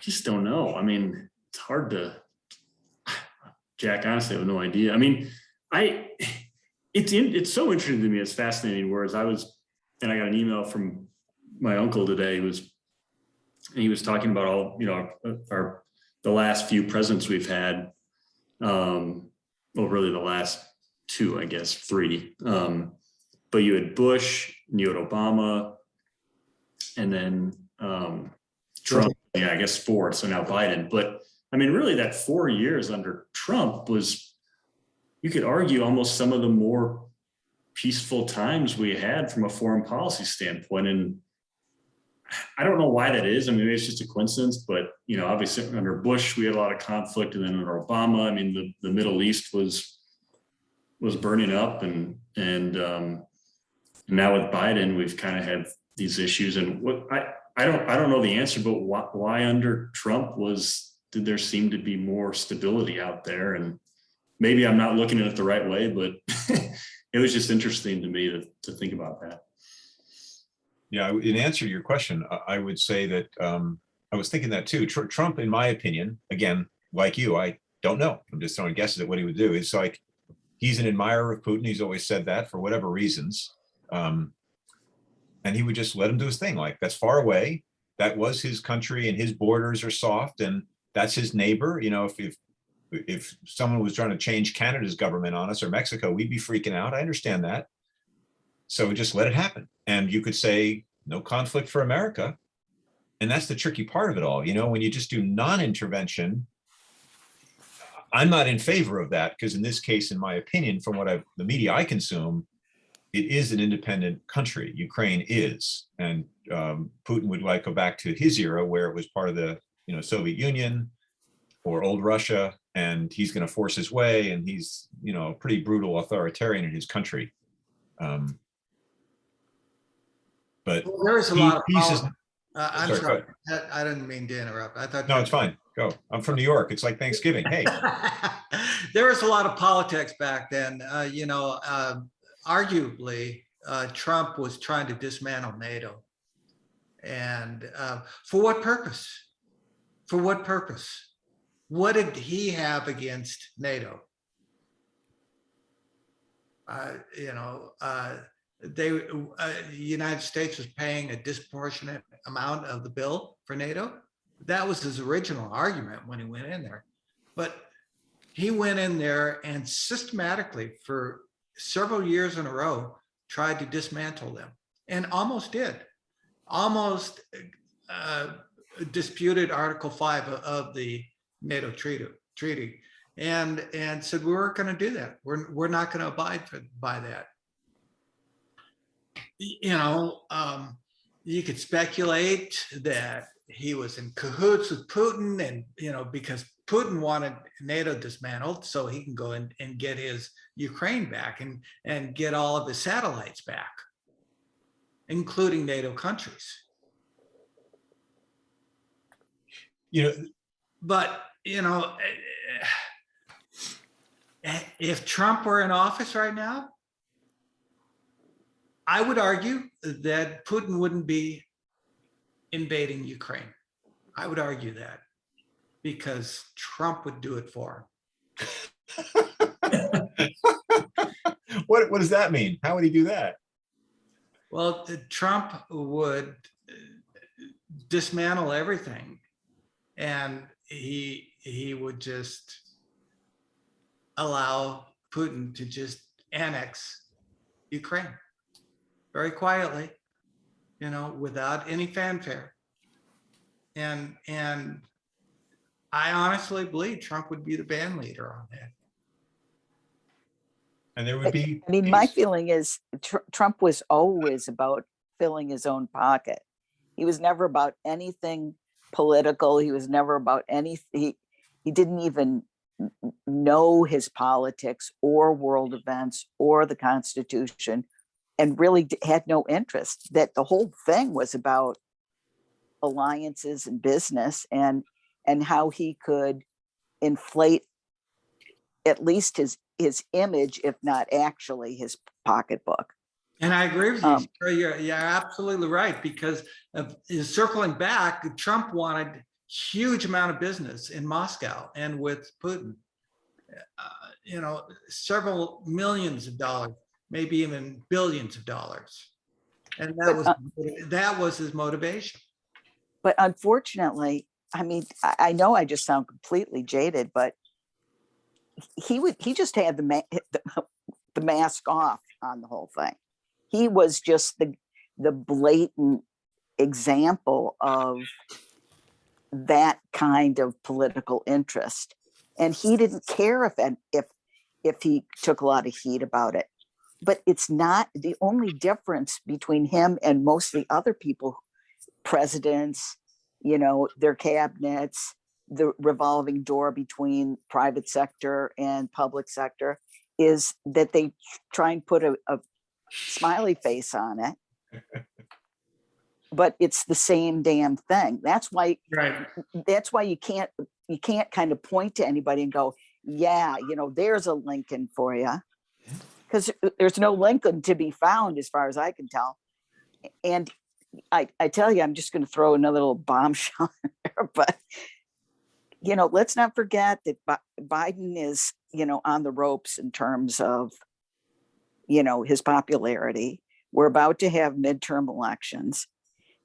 just don't know. I mean, it's hard to, Jack, honestly, I have no idea. I mean, it's so interesting to me. It's fascinating. Whereas I got an email from my uncle today. He was talking about all, the last few presidents we've had. Well, really the last two, I guess, three. But you had Bush, and you had Obama, and then Trump. Yeah, I guess four. So now Biden. But I mean, really, that 4 years under Trump was, you could argue, almost some of the more peaceful times we had from a foreign policy standpoint. And I don't know why that is. I mean, maybe it's just a coincidence, but, obviously under Bush, we had a lot of conflict. And then under Obama, I mean, the Middle East was burning up. And now with Biden, we've kind of had these issues. And what I don't know the answer, but why under Trump did there seem to be more stability out there? And maybe I'm not looking at it the right way, but it was just interesting to me to think about that. Yeah, in answer to your question, I would say that I was thinking that too. Trump, in my opinion, again, like you, I don't know. I'm just throwing guesses at what he would do. It's like he's an admirer of Putin. He's always said that for whatever reasons. And he would just let him do his thing. Like, that's far away. That was his country and his borders are soft and that's his neighbor. If someone was trying to change Canada's government on us or Mexico, we'd be freaking out. I understand that. So just let it happen. And you could say no conflict for America. And that's the tricky part of it all. When you just do non-intervention, I'm not in favor of that because in this case, in my opinion, from the media I consume, it is an independent country. Ukraine is, and Putin would like go back to his era where it was part of the Soviet Union or old Russia, and he's going to force his way, and he's pretty brutal authoritarian in his country. But Well, there is a lot of pieces. I'm Sorry, sorry. I didn't mean to interrupt. I thought No, it's fine. Go. I'm from New York. It's like Thanksgiving. Hey. There was a lot of politics back then. Arguably, Trump was trying to dismantle NATO. And for what purpose? For what purpose? What did he have against NATO? The United States was paying a disproportionate amount of the bill for NATO. That was his original argument when he went in there. But he went in there and systematically for several years in a row tried to dismantle them and almost did. Almost disputed Article 5 of the NATO treaty. and said we weren't going to do that. We're not going to abide by that. You know, you could speculate that he was in cahoots with Putin, and you know, because Putin wanted NATO dismantled so he can go and get his Ukraine back and get all of his satellites back, including NATO countries. You know, But, you know, if Trump were in office right now, I would argue that Putin wouldn't be invading Ukraine. I would argue that because Trump would do it for him. what does that mean? How would he do that? Well, Trump would dismantle everything, and he would just allow Putin to just annex Ukraine very quietly, you know, without any fanfare. And I honestly believe Trump would be the band leader on that. And there would be. I mean, my peace. feeling is Trump was always about filling his own pocket. He was never about anything political. He was never about anything. He didn't even know his politics or world events or the Constitution, and really had no interest. That the whole thing was about alliances and business, and how he could inflate at least his image, if not actually his pocketbook. And I agree with you. Sure, you're absolutely right, because circling back, Trump wanted huge amount of business in Moscow and with Putin. You know, several millions of dollars, maybe even billions of dollars, and that was his motivation. But unfortunately, I mean, I know I just sound completely jaded, but he just had the mask off on the whole thing. He was just the blatant example of that kind of political interest, and he didn't care if he took a lot of heat about it. But it's not the only difference between him and most of the other people, presidents, you know, their cabinets, the revolving door between private sector and public sector, is that they try and put a smiley face on it, but it's the same damn thing. That's why you can't kind of point to anybody and go, yeah, you know, there's a Lincoln for you, because there's no Lincoln to be found as far as I can tell. And I tell you, I'm just going to throw another little bombshell in there, but you know, let's not forget that Biden is, you know, on the ropes in terms of, you know, his popularity. We're about to have midterm elections.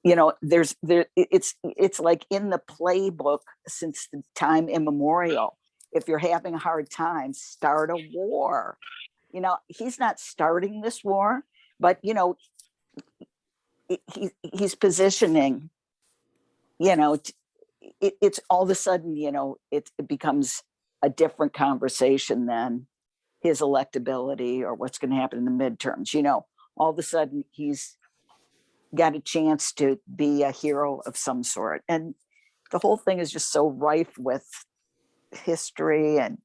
You know, it's like in the playbook since the time immemorial. If you're having a hard time, start a war. You know, he's not starting this war, but you know, he's positioning, you know, it's all of a sudden, you know, it becomes a different conversation than his electability or what's going to happen in the midterms. You know, all of a sudden he's got a chance to be a hero of some sort. And the whole thing is just so rife with history and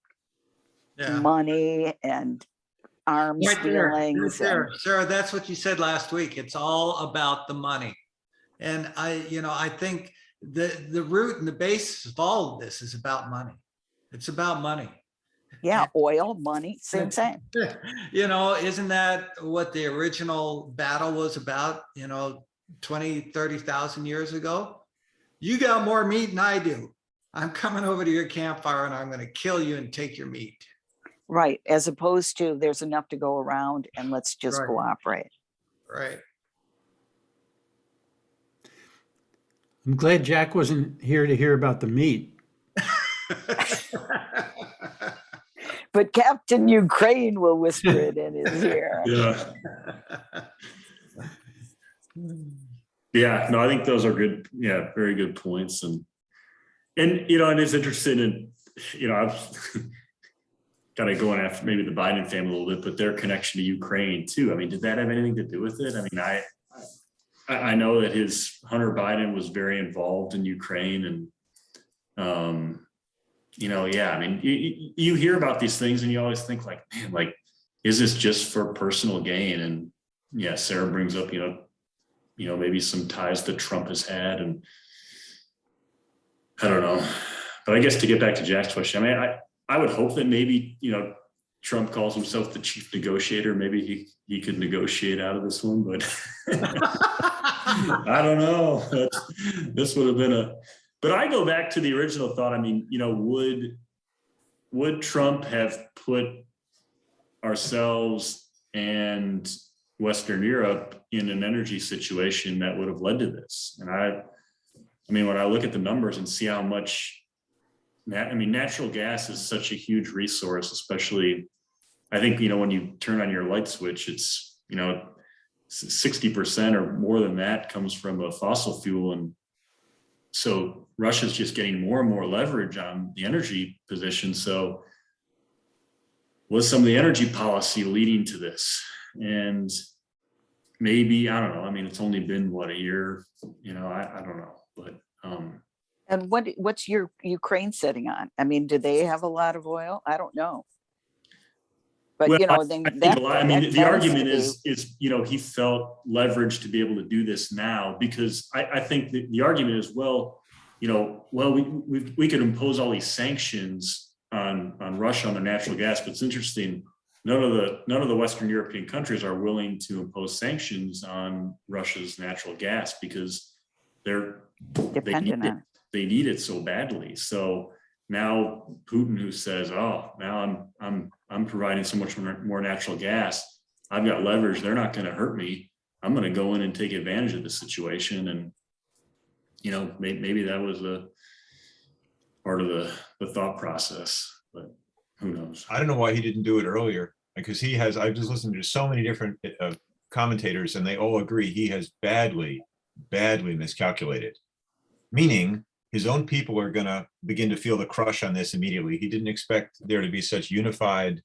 money and arms dealings. Sarah, that's what you said last week. It's all about the money. And I think the root and the basis of all of this is about money. It's about money. Yeah, oil, money, same. You know, isn't that what the original battle was about, you know, 20, 30,000 years ago? You got more meat than I do. I'm coming over to your campfire and I'm going to kill you and take your meat. Right. As opposed to there's enough to go around and let's just cooperate. Right. I'm glad Jack wasn't here to hear about the meat. But Captain Ukraine will whisper it in his ear. Yeah. Yeah, no, I think those are good. Yeah, very good points. And you know, and it's interesting. And you know, kind of going after maybe the Biden family a little bit, but their connection to Ukraine too. I mean, did that have anything to do with it? I mean, I know that his Hunter Biden was very involved in Ukraine, and yeah, I mean, you hear about these things and you always think like, man, like, is this just for personal gain? And yeah, Sarah brings up, maybe some ties that Trump has had, and I don't know. But I guess to get back to Jack's question, I mean, I would hope that maybe, Trump calls himself the chief negotiator. Maybe he could negotiate out of this one, but I don't know. This would have been but I go back to the original thought. I mean, would Trump have put ourselves and Western Europe in an energy situation that would have led to this? And I mean, when I look at the numbers and see how much, natural gas is such a huge resource, especially, I think, when you turn on your light switch, it's, 60% or more than that comes from a fossil fuel. And so Russia's just getting more and more leverage on the energy position. So was some of the energy policy leading to this? And maybe, I don't know. I mean, it's only been what, a year, I don't know, but And what's your Ukraine sitting on? I mean, do they have a lot of oil? I don't know. But well, then I think that, a lot. I mean, that the tends argument to is he felt leverage to be able to do this now, because I think that the argument is, we could impose all these sanctions on Russia on their natural gas, but it's interesting. None of the Western European countries are willing to impose sanctions on Russia's natural gas because they dependent on it. They need it so badly. So now Putin, who says, "Oh, now I'm providing so much more natural gas, I've got leverage. They're not going to hurt me. I'm going to go in and take advantage of the situation." And maybe that was a part of the thought process, but who knows? I don't know why he didn't do it earlier, because I've just listened to so many different commentators, and they all agree he has badly miscalculated, meaning his own people are going to begin to feel the crush on this immediately. He didn't expect there to be such unified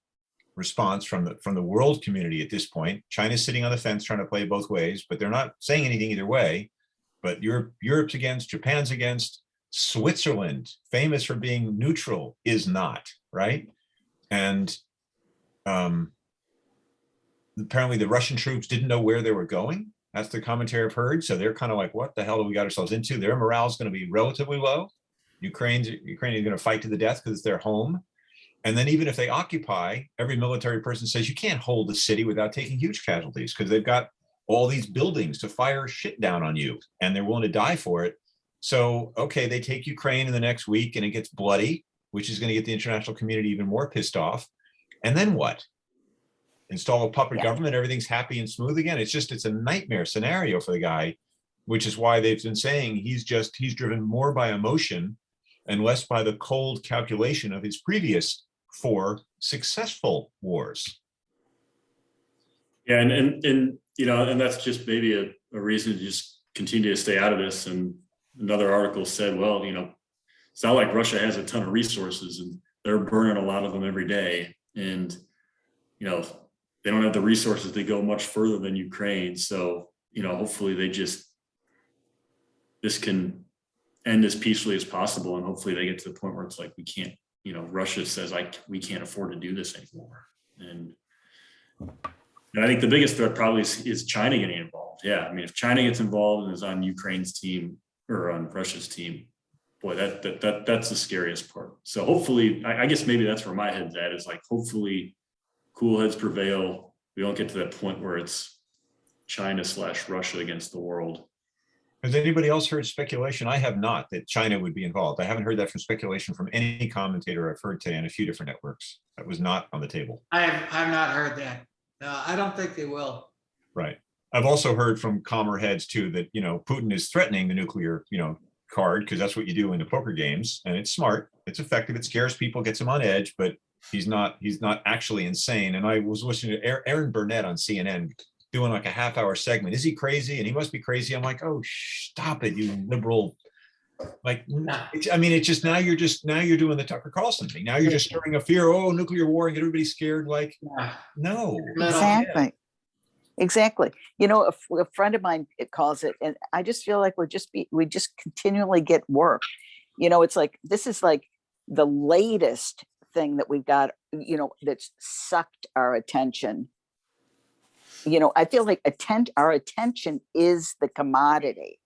response from the world community at this point. China's sitting on the fence trying to play both ways, but they're not saying anything either way. But Europe's against, Japan's against, Switzerland, famous for being neutral, is not, right? And apparently the Russian troops didn't know where they were going. That's the commentary I've heard. So they're kind of like, what the hell do we got ourselves into? Their morale is going to be relatively low. Ukraine is going to fight to the death because it's their home. And then even if they occupy, every military person says you can't hold the city without taking huge casualties, because they've got all these buildings to fire shit down on you, and they're willing to die for it. So, okay, they take Ukraine in the next week and it gets bloody, which is going to get the international community even more pissed off. And then what? Install a puppet government, everything's happy and smooth again. It's a nightmare scenario for the guy, which is why they've been saying he's driven more by emotion and less by the cold calculation of his previous 4 successful wars. Yeah, and that's just maybe a reason to just continue to stay out of this. And another article said, well, it's not like Russia has a ton of resources and they're burning a lot of them every day. And, they don't have the resources to go much further than Ukraine. So, hopefully this can end as peacefully as possible. And hopefully they get to the point where it's like, we can't, Russia says, we can't afford to do this anymore. And I think the biggest threat probably is China getting involved. Yeah. I mean, if China gets involved and is on Ukraine's team or on Russia's team, boy, that's the scariest part. So hopefully, I guess maybe that's where my head's at, is like, hopefully cool heads prevail. We don't get to that point where it's China/Russia against the world. Has anybody else heard speculation? I have not, that China would be involved. I haven't heard that from speculation from any commentator I've heard today on a few different networks. That was not on the table. I've not heard that. I don't think they will. Right. I've also heard from calmer heads too that, Putin is threatening the nuclear, card, because that's what you do in the poker games, and it's smart, it's effective, it scares people, gets them on edge, but he's not actually insane. And I was listening to Aaron Burnett on CNN doing like a half-hour segment. Is he crazy? And he must be crazy. I'm like, oh, stop it, you liberal Like, No. I mean, it's just now you're doing the Tucker Carlson thing. Now you're just stirring a fear. Oh, nuclear war, and get everybody scared. Like, Yeah. no. No. Exactly. Exactly. You know, a friend of mine calls it, and I just feel like we just continually get work. You know, it's like, this is like the latest thing that we've got, you know, that's sucked our attention. You know, I feel like our attention is the commodity.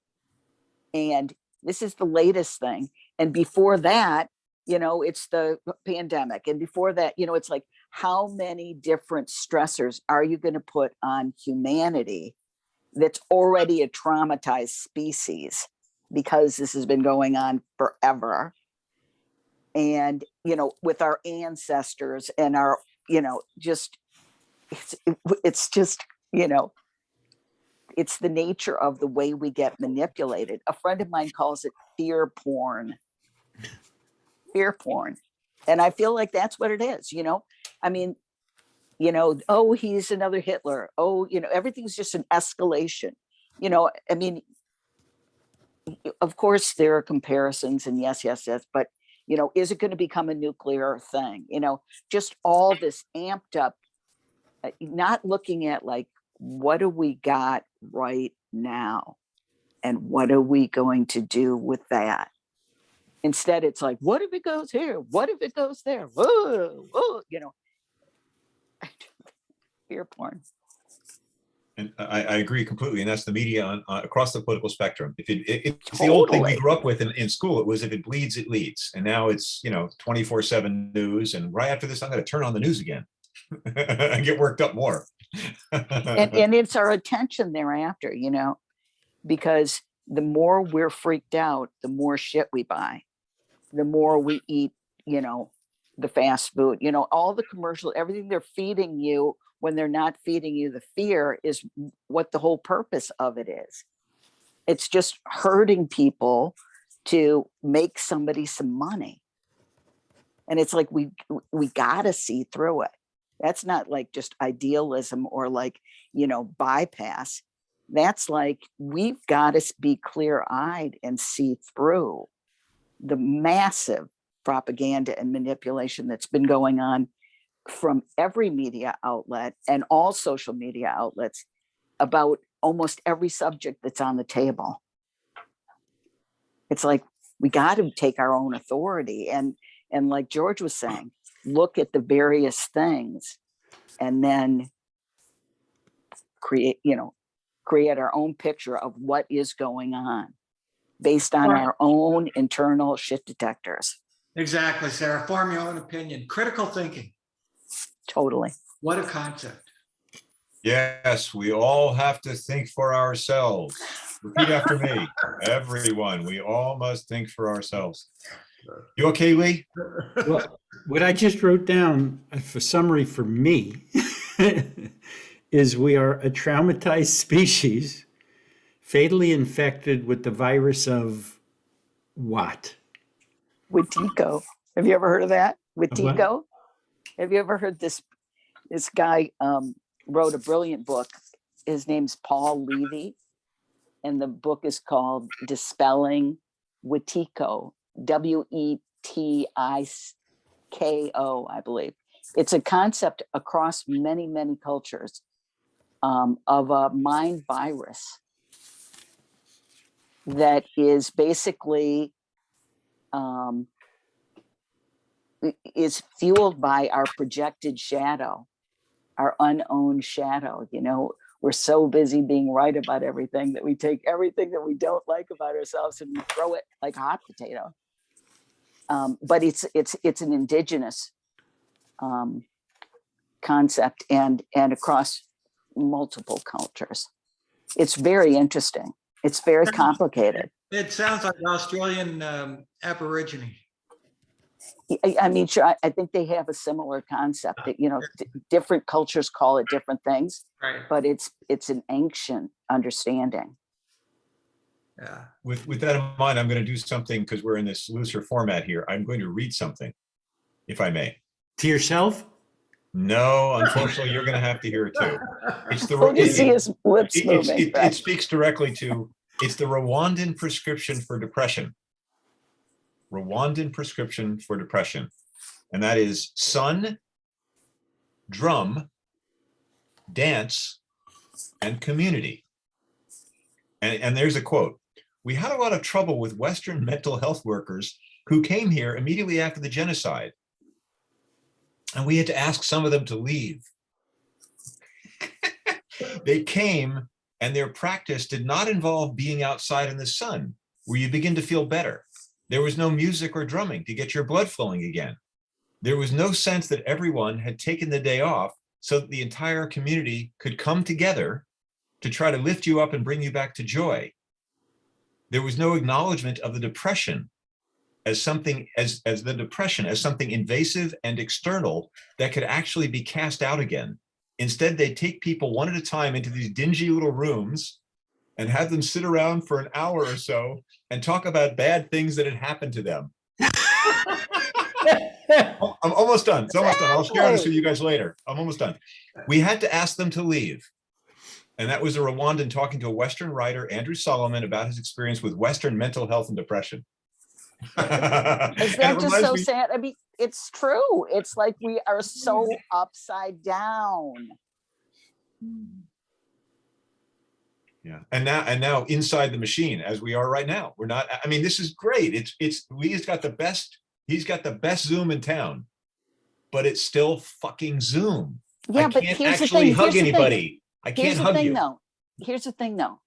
And this is the latest thing. And before that, you know, it's the pandemic. And before that, you know, it's like, how many different stressors are you going to put on humanity that's already a traumatized species, because this has been going on forever? And, you know, with our ancestors and our, you know, just, it's just, you know, it's the nature of the way we get manipulated. A friend of mine calls it fear porn. Fear porn. And I feel like that's what it is, you know? I mean, you know, oh, he's another Hitler. Oh, you know, everything's just an escalation. You know, I mean, of course there are comparisons, and yes, but, you know, is it going to become a nuclear thing? You know, just all this amped up, not looking at like, what do we got right now? And what are we going to do with that? Instead, it's like, what if it goes here? What if it goes there? Whoa, whoa, you know, fear porn. And I agree completely. And that's the media across the political spectrum. It's the old thing we Totally. grew up with in school. It was, if it bleeds, it leads. And now it's, you know, 24/7 news. And right after this, I'm going to turn on the news again and get worked up more. And it's our attention thereafter, you know, because the more we're freaked out, the more shit we buy, the more we eat, you know, the fast food, you know, all the commercial, everything they're feeding you when they're not feeding you the fear is what the whole purpose of it is. It's just hurting people to make somebody some money. And it's like, we got to see through it. That's not like just idealism or like, you know, bypass. That's like, we've got to be clear-eyed and see through the massive propaganda and manipulation that's been going on from every media outlet and all social media outlets about almost every subject that's on the table. It's like, we got to take our own authority. And like George was saying, look at the various things and then create our own picture of what is going on based on our own internal shit detectors. Exactly, Sarah. Form your own opinion. Critical thinking. Totally. What a concept. Yes, we all have to think for ourselves. Repeat after me. Everyone, we all must think for ourselves. You okay, Lee? Well, what I just wrote down for summary for me is, we are a traumatized species, fatally infected with the virus of what? Wetiko. Have you ever heard of that? what? Wetiko? Have you ever heard this guy wrote a brilliant book. His name's Paul Levy. And the book is called Dispelling Wetiko, Wetiko, I believe. It's a concept across many, many cultures of a mind virus that is basically is fueled by our projected shadow, our unowned shadow. You know, we're so busy being right about everything that we take everything that we don't like about ourselves and we throw it like a hot potato. But it's an indigenous concept and across multiple cultures. It's very interesting. It's very complicated. It sounds like Australian Aborigine. I mean, sure, I think they have a similar concept that, you know, different cultures call it different things, Right. but it's an ancient understanding. Yeah. With that in mind, I'm going to do something, because we're in this looser format here. I'm going to read something, if I may. To yourself? No, unfortunately, you're going to have to hear it too. It's the We'll just see his lips moving. it speaks directly to, it's the Rwandan prescription for depression. Rwandan prescription for depression. And that is sun, drum, dance, and community. And there's a quote. We had a lot of trouble with Western mental health workers who came here immediately after the genocide. And we had to ask some of them to leave. They came and their practice did not involve being outside in the sun, where you begin to feel better. There was no music or drumming to get your blood flowing again. There was no sense that everyone had taken the day off so that the entire community could come together to try to lift you up and bring you back to joy. There was no acknowledgement of the depression as something, as the depression as something invasive and external that could actually be cast out again. Instead, they take people one at a time into these dingy little rooms and have them sit around for an hour or so and talk about bad things that had happened to them. I'm almost done. It's almost done. I'll share this with you guys later. I'm almost done. We had to ask them to leave. And that was a Rwandan talking to a Western writer, Andrew Solomon, about his experience with Western mental health and depression. Is that just so sad? I mean, it's true. It's like we are so upside down. Yeah, and now inside the machine, as we are right now, we're not. I mean, this is great. It's Lee's got the best. He's got the best Zoom in town, but it's still fucking Zoom. Yeah, I but can't here's the actually thing. hug Here's the thing. anybody. I Here's can't the hug thing, you. though. Here's the thing, though.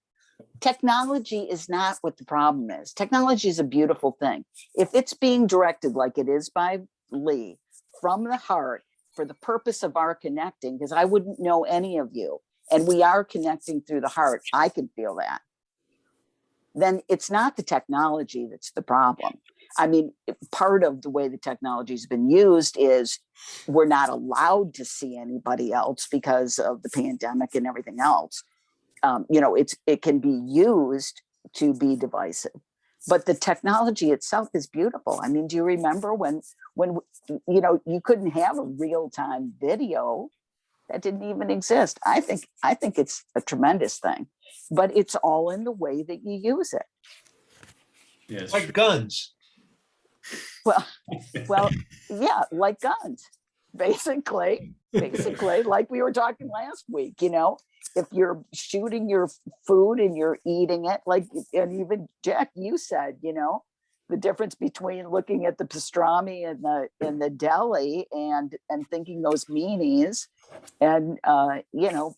Technology is not what the problem is. Technology is a beautiful thing. If it's being directed like it is by Lee from the heart for the purpose of our connecting, because I wouldn't know any of you, and we are connecting through the heart, I can feel that. Then it's not the technology that's the problem. I mean, part of the way the technology has been used is we're not allowed to see anybody else because of the pandemic and everything else. You know, it can be used to be divisive, but the technology itself is beautiful. I mean, do you remember when you know, you couldn't have a real-time video? That didn't even exist. I think it's a tremendous thing, but it's all in the way that you use it. Yeah, it's Like true. guns. Well, yeah, like guns, basically, like we were talking last week, you know, if you're shooting your food and you're eating it, like, and even Jack, you said, you know, the difference between looking at the pastrami in the deli and thinking those meanies and, you know,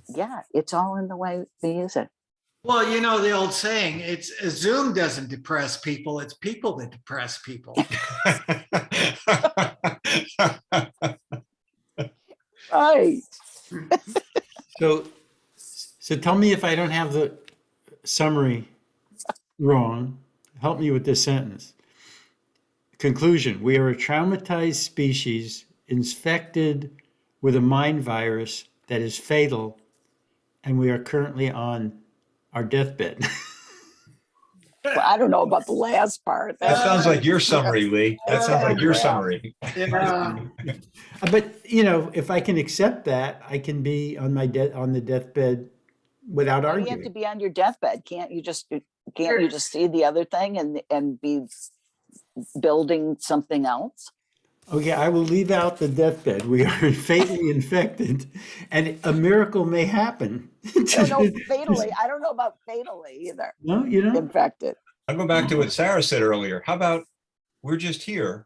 yeah, it's all in the way they use it. Well, you know, the old saying, it's Zoom doesn't depress people, it's people that depress people. Right. So tell me if I don't have the summary wrong. Help me with this sentence. Conclusion, we are a traumatized species infected with a mind virus that is fatal, and we are currently on our deathbed. Well, I don't know about the last part. That sounds like your summary, Lee. That sounds like your summary. Yeah. But, you know, if I can accept that, I can be on the deathbed without You have to arguing. be on your deathbed. Can't you just see the other thing and be building something else? Okay, I will leave out the deathbed. We are fatally infected, and a miracle may happen. No, fatally. I don't know about fatally either. No, you know? Infected. I'll go back to what Sarah said earlier. How about we're just here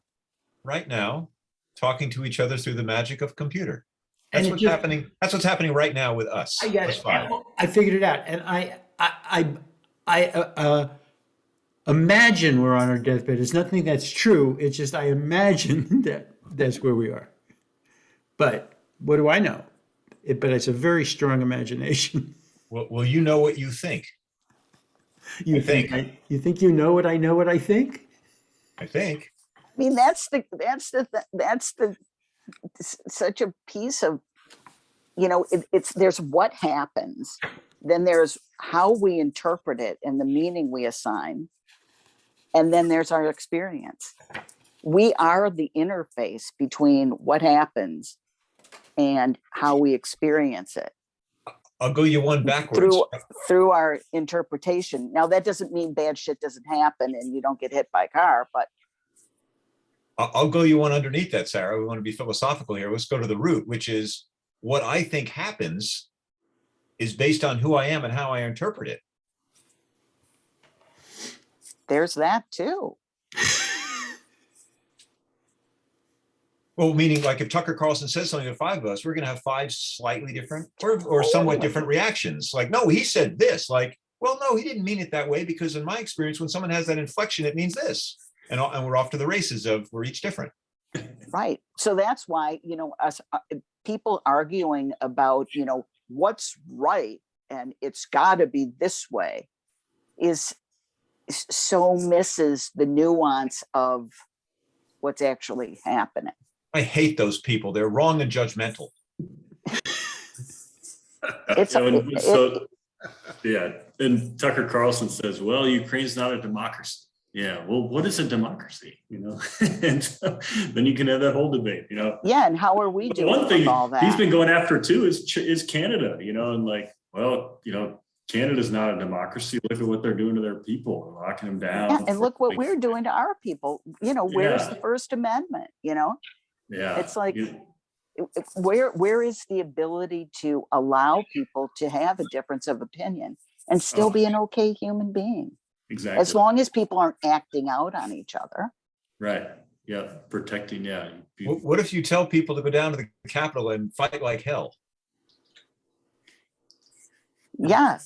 right now talking to each other through the magic of computer? That's And it what's just- happening. That's what's happening right now with us. I get us it. five. I figured it out, and I imagine we're on our deathbed. It's nothing that's true. It's just I imagine that that's where we are. But what do I know? But it's a very strong imagination. Well, you know what you think. You I think. you think you know what I know what I think? I think. I mean, that's such a piece of, you know, there's what happens, then there's how we interpret it and the meaning we assign, and then there's our experience. We are the interface between what happens and how we experience it. I'll go you one backwards. through our interpretation. Now, that doesn't mean bad shit doesn't happen and you don't get hit by a car, but I'll go you one underneath that, Sarah. We want to be philosophical here. Let's go to the root, which is what I think happens is based on who I am and how I interpret it. there's that too. Well, meaning like if Tucker Carlson says something to five of us, we're going to have five slightly different or somewhat different reactions. Like, no, he said this. Like, well, no, he didn't mean it that way, because in my experience, when someone has that inflection, it means this. And we're off to the races of we're each different. Right. So that's why, us people arguing about, what's right and it's got to be this way is so misses the nuance of what's actually happening. I hate those people. They're wrong and judgmental. It's Yeah, and Tucker Carlson says, well, Ukraine's not a democracy. Yeah, well, what is a democracy? And so then you can have that whole debate, yeah. And how are we But doing one thing with all that? he's been going after too is Canada, and like, well, Canada's not a democracy. Look at what they're doing to their people, they're locking them down. Yeah, and look what we're doing to our people. Where's the First Amendment? Yeah, It's like, where is the ability to allow people to have a difference of opinion and still be an okay human being? exactly. As long as people aren't acting out on each other. Right. Yeah, protecting. Yeah. What if you tell people to go down to the Capitol and fight like hell? Yeah.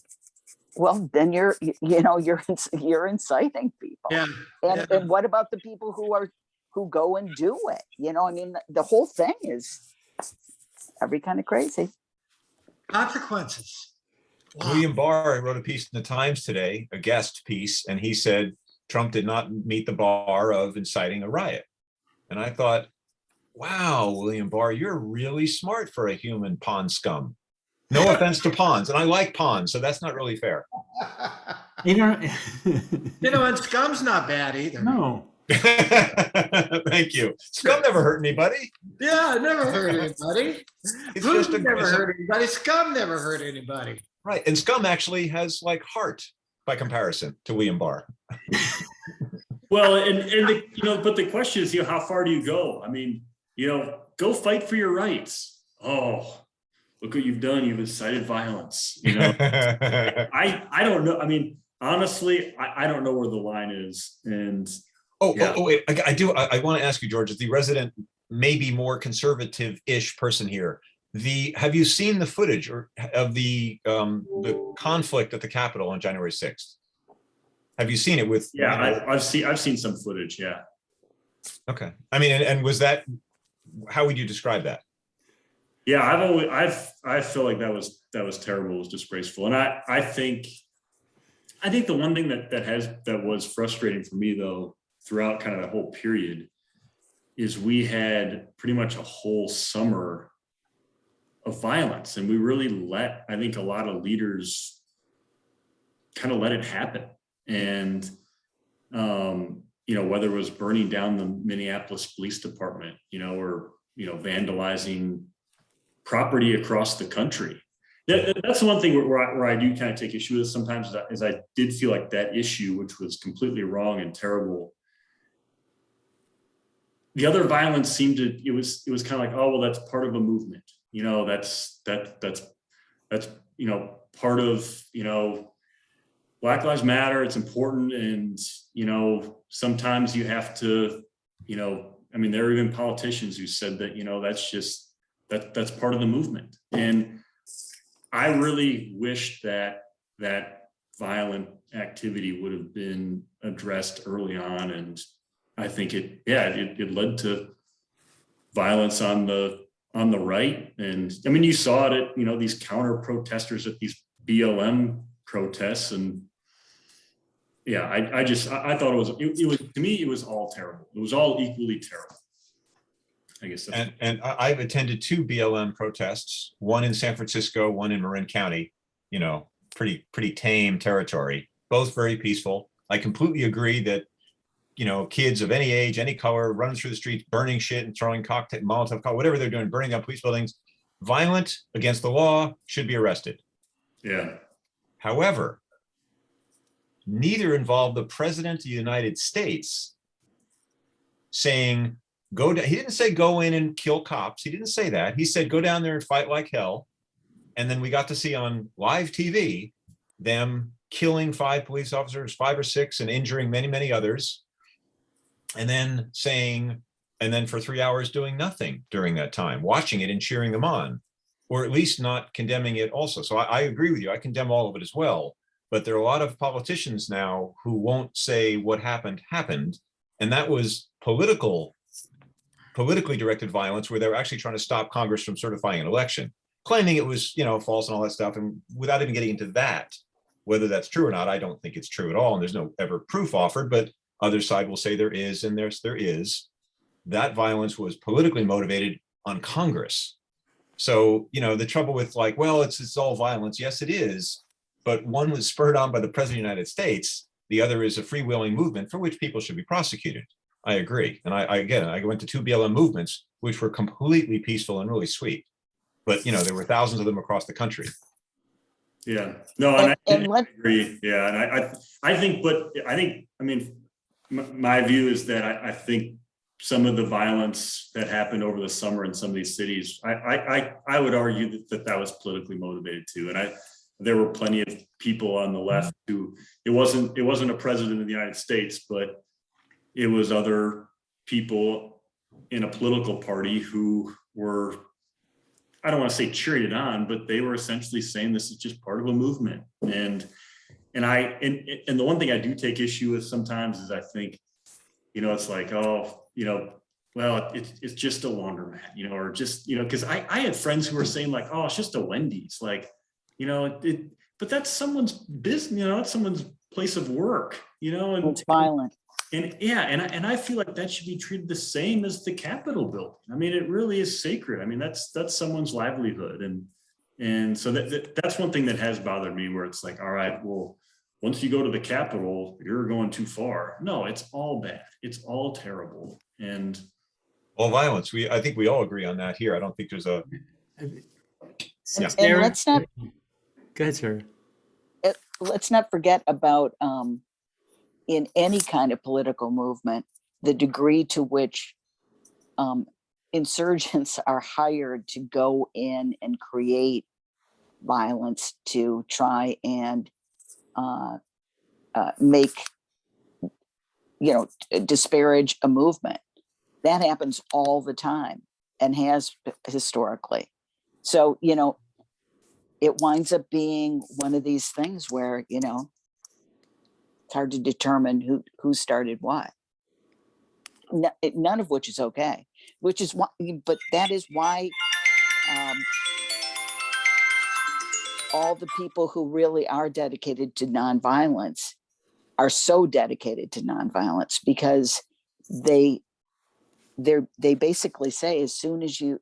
Well, then you're inciting people. Yeah. And what about the people who go and do it? The whole thing is every kind of crazy. Consequences. Wow. William Barr wrote a piece in the Times today, a guest piece, and he said Trump did not meet the bar of inciting a riot. And I thought, wow, William Barr, you're really smart for a human pond scum. No offense to ponds, and I like ponds, so that's not really fair. And Scum's not bad either. no, Thank you. Scum never hurt anybody. Yeah, it never hurt anybody. It's Food just never hurt anybody. Scum never hurt anybody. right. And scum actually has like heart by comparison to William Barr. Well, but the question is, how far do you go? I mean, go fight for your rights. Oh, look what you've done. You've incited violence. I don't know. I mean, honestly, I don't know where the line is. And wait, I do. I want to ask you, George, as the resident, maybe more conservative-ish person here. Have you seen the footage of the conflict at the Capitol on January 6th? Have you seen it with? Yeah, I've seen some footage. Yeah. Okay. I mean, and was that? How would you describe that? Yeah, I feel like that was terrible. It was disgraceful, and I think the one thing that was frustrating for me though throughout kind of the whole period is we had pretty much a whole summer of violence, and we really let, I think, a lot of leaders kind of let it happen. And whether it was burning down the Minneapolis Police Department, or vandalizing property across the country. That's the one thing where I do kind of take issue with sometimes, is I did feel like that issue, which was completely wrong and terrible. The other violence seemed to, it was kind of like, oh, well, that's part of a movement. That's part of, Black Lives Matter. It's important. And, sometimes you have to, I mean, there are even politicians who said that, that's part of the movement. And I really wish that violent activity would have been addressed early on. And I think it led to violence on the right. And I mean, you saw it at, these counter protesters at these BLM protests. And yeah, I thought it was, to me, it was all terrible. It was all equally terrible. I guess. And I've attended 2 BLM protests, one in San Francisco, one in Marin County, pretty tame territory, both very peaceful. I completely agree that, kids of any age, any color, running through the streets, burning shit and throwing Molotov, whatever they're doing, burning up police buildings, violent, against the law, should be arrested. Yeah. However, neither involved the president of the United States saying, he didn't say go in and kill cops. He didn't say that. He said, go down there and fight like hell. And then we got to see on live TV them killing 5 police officers, 5 or 6, and injuring many, many others. And then for 3 hours doing nothing during that time, watching it and cheering them on, or at least not condemning it also. So I agree with you. I condemn all of it as well. But there are a lot of politicians now who won't say what happened. And that was politically directed violence, where they were actually trying to stop Congress from certifying an election, claiming it was, false and all that stuff. And without even getting into that, whether that's true or not, I don't think it's true at all. And there's no ever proof offered, but other side will say there is, and there is. That violence was politically motivated on Congress. So, the trouble with it's all violence. Yes, it is. But one was spurred on by the president of the United States. The other is a freewheeling movement for which people should be prosecuted. I agree. And I went to 2 BLM movements, which were completely peaceful and really sweet. But, there were thousands of them across the country. Yeah, no, and I let agree. Yeah, and I mean, my view is that I think some of the violence that happened over the summer in some of these cities, I would argue that was politically motivated too. And there were plenty of people on the left who it wasn't a president of the United States, but it was other people in a political party who were, I don't want to say cheering it on, but they were essentially saying this is just part of a movement. And the one thing I do take issue with sometimes is I think, it's like, well, it's just a laundromat, or just, because I had friends who were saying like, oh, it's just a Wendy's, like, but that's someone's business, that's someone's place of work, and it's violent. And yeah, and I feel like that should be treated the same as the Capitol building. I mean, it really is sacred. I mean, that's someone's livelihood, and so that's one thing that has bothered me, where it's like, all right, well, once you go to the Capitol, you're going too far. No, it's all bad. It's all terrible, and All violence. I think we all agree on that here. I don't think there's a. Since And Darren- let's not Go ahead, sir. let's not forget about in any kind of political movement, the degree to which insurgents are hired to go in and create violence to try and make, disparage a movement. That happens all the time and has historically. So, it winds up being one of these things where, it's hard to determine who started what. None of which is okay, which is why, but that is why all the people who really are dedicated to nonviolence are so dedicated to nonviolence, because they basically say as soon as you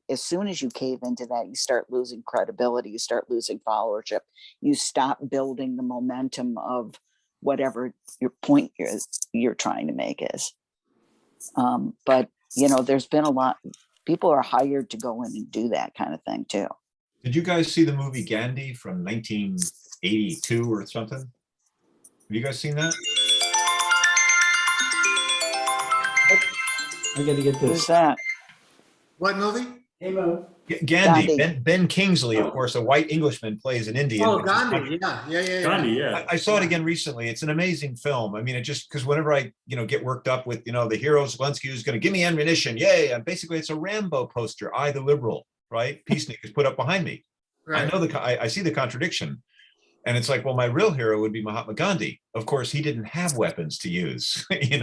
cave into that, you start losing credibility, you start losing followership, you stop building the momentum of whatever your point you're trying to make is. But there's been a lot, people are hired to go in and do that kind of thing too. Did you guys see the movie Gandhi from 1982 or something? Have you guys seen that? I got to get Who's this. that? What movie? Gandhi. Gandhi. Ben Kingsley, of course, a white Englishman, plays an Indian. Oh, Gandhi. Yeah. Gandhi, yeah. I saw it again recently. It's an amazing film. I mean, it just, because whenever I, get worked up with, the hero Zelensky who's going to give me ammunition, yay! And basically, it's a Rambo poster. I, the liberal, right? Peacenik is put up behind me. Right. I know I see the contradiction, and it's like, well, my real hero would be Mahatma Gandhi. Of course, he didn't have weapons to use. He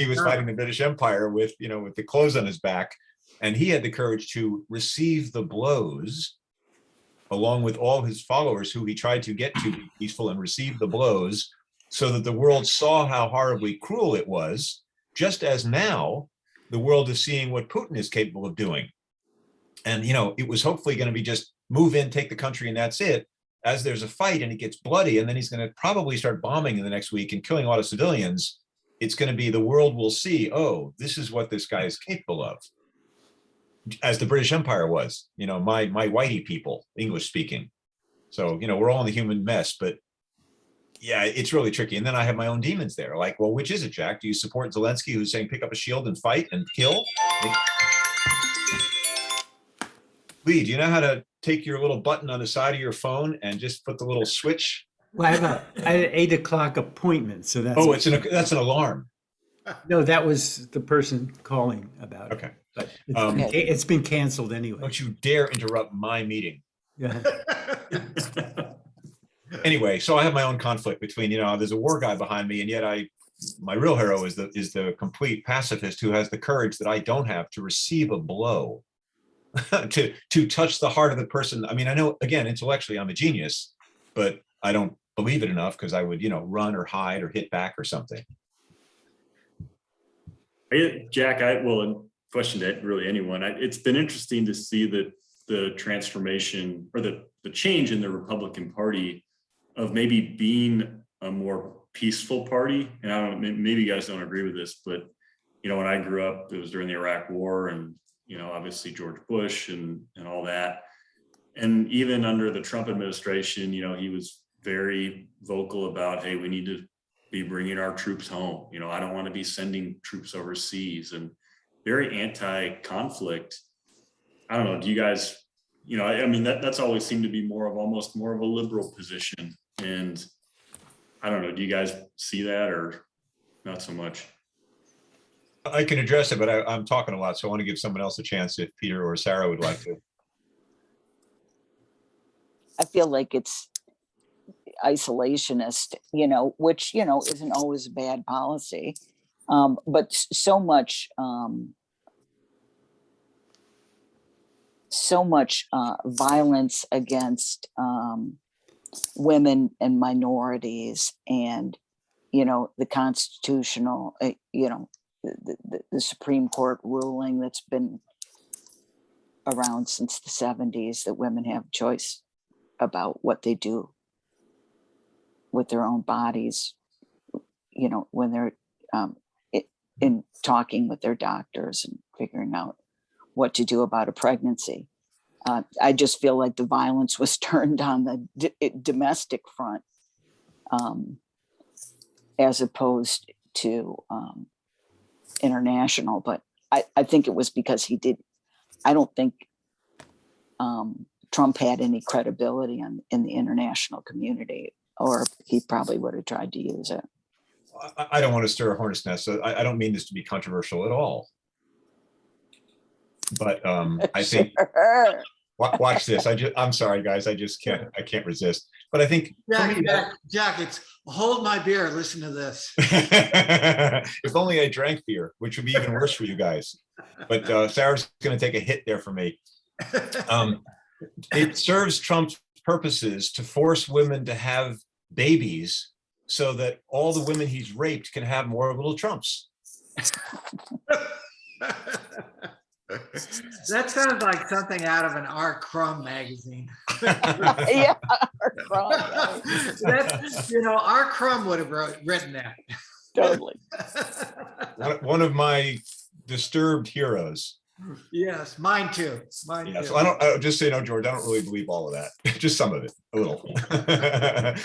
was No. fighting the British Empire with, with the clothes on his back, and he had the courage to receive the blows, along with all his followers, who he tried to get to be peaceful and receive the blows, so that the world saw how horribly cruel it was. Just as now, the world is seeing what Putin is capable of doing. And, it was hopefully going to be just move in, take the country, and that's it. As there's a fight and it gets bloody, and then he's going to probably start bombing in the next week and killing a lot of civilians, it's going to be, the world will see, oh, this is what this guy is capable of. As the British Empire was, my whitey people, English speaking. So, we're all in the human mess, but yeah, it's really tricky. And then I have my own demons there. Like, well, which is it, Jack? Do you support Zelensky, who's saying pick up a shield and fight and kill? Lee, do you know how to take your little button on the side of your phone and just put the little switch? Well, I have an 8 o'clock appointment, so that's. Oh, that's an alarm. No, that was the person calling about it. Okay. But Okay. it's been canceled anyway. Don't you dare interrupt my meeting. Yeah. Anyway, so I have my own conflict between, there's a war guy behind me, and yet my real hero is the complete pacifist who has the courage that I don't have to receive a blow, to touch the heart of the person. I mean, I know, again, intellectually I'm a genius, but I don't believe it enough because I would, run or hide or hit back or something. Jack, question to really anyone. It's been interesting to see the transformation or the change in the Republican Party of maybe being a more peaceful party. And I don't know, maybe you guys don't agree with this, but when I grew up, it was during the Iraq War, and obviously George Bush and all that. And even under the Trump administration, he was very vocal about, hey, we need to be bringing our troops home. I don't want to be sending troops overseas, and very anti-conflict. I don't know. Do you guys, I mean, that's always seemed to be almost more of a liberal position. And I don't know, do you guys see that or not so much? I can address it, but I'm talking a lot, so I want to give someone else a chance if Peter or Sarah would like to. I feel like it's isolationist, which, isn't always a bad policy. But so much violence against women and minorities, and the constitutional, the Supreme Court ruling that's been around since the 70s, that women have choice about what they do with their own bodies, when they're in talking with their doctors and figuring out what to do about a pregnancy. I just feel like the violence was turned on the domestic front, as opposed to international. But I think it was because I don't think Trump had any credibility in the international community, or he probably would have tried to use it. I don't want to stir a hornet's nest, so I don't mean this to be controversial at all. But I think, Sure. watch this. I'm sorry, guys. I can't resist. But I think, Jack, it's hold my beer. Listen to this. if only I drank beer, which would be even worse for you guys. But Sarah's going to take a hit there for me. It serves Trump's purposes to force women to have babies so that all the women he's raped can have more little Trumps. That sounds like something out of an R. Crumb magazine. Yeah, R. Crumb would have written that. totally. One of my disturbed heroes. Yes, mine too. Mine Yeah, too. so I just so you know, George, I don't really believe all of that. Just some of it, a little.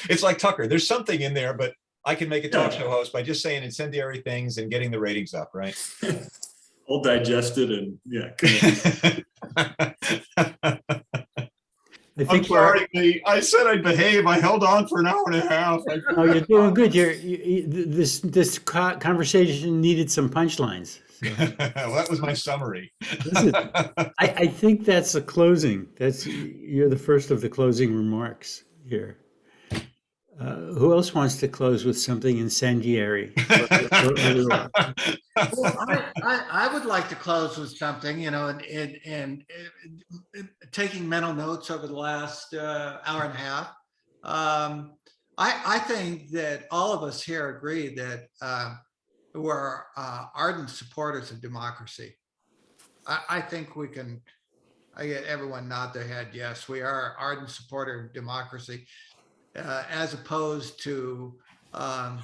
It's like Tucker. There's something in there, but I can make a talk show host by just saying incendiary things and getting the ratings up, right? All digested and yeah. I'm sorry, Lee. I said I'd behave. I held on for an hour and a half. No, you're doing good. This conversation needed some punchlines. So. Well, that was my summary. Listen, I think that's the closing. You're the first of the closing remarks here. Who else wants to close with something incendiary? Well, I would like to close with something, and taking mental notes over the last hour and a half. I think that all of us here agree that we're ardent supporters of democracy. I think I get everyone nod their head. Yes, we are ardent supporter of democracy. As opposed to an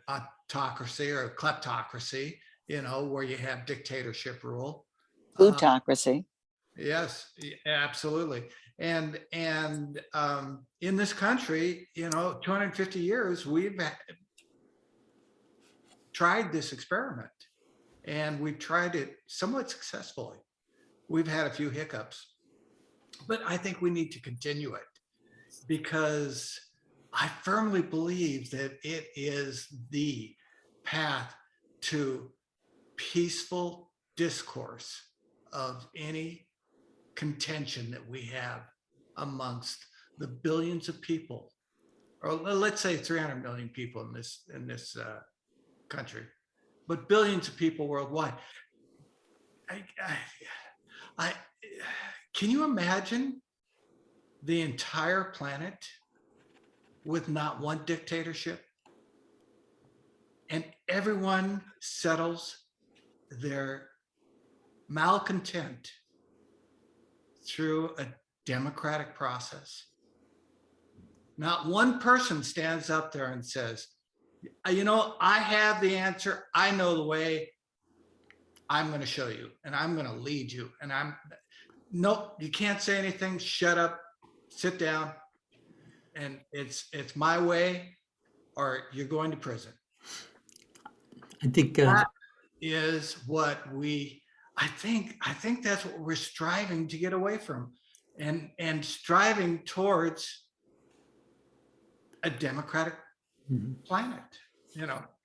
autocracy or a kleptocracy, where you have dictatorship rule. Plutocracy. Yes, absolutely. And in this country, 250 years, we've tried this experiment, and we've tried it somewhat successfully. We've had a few hiccups, but I think we need to continue it, because I firmly believe that it is the path to peaceful discourse of any contention that we have amongst the billions of people, or let's say 300 million people in this country, but billions of people worldwide. I can you imagine the entire planet with not one dictatorship, and everyone settles their malcontent through a democratic process? Not one person stands up there and says, I have the answer. I know the way. I'm going to show you, and I'm going to lead you. And nope, you can't say anything. Shut up, sit down. And it's my way, or you're going to prison. I think, That is what I think that's what we're striving to get away from, and striving towards a democratic Mhm. planet.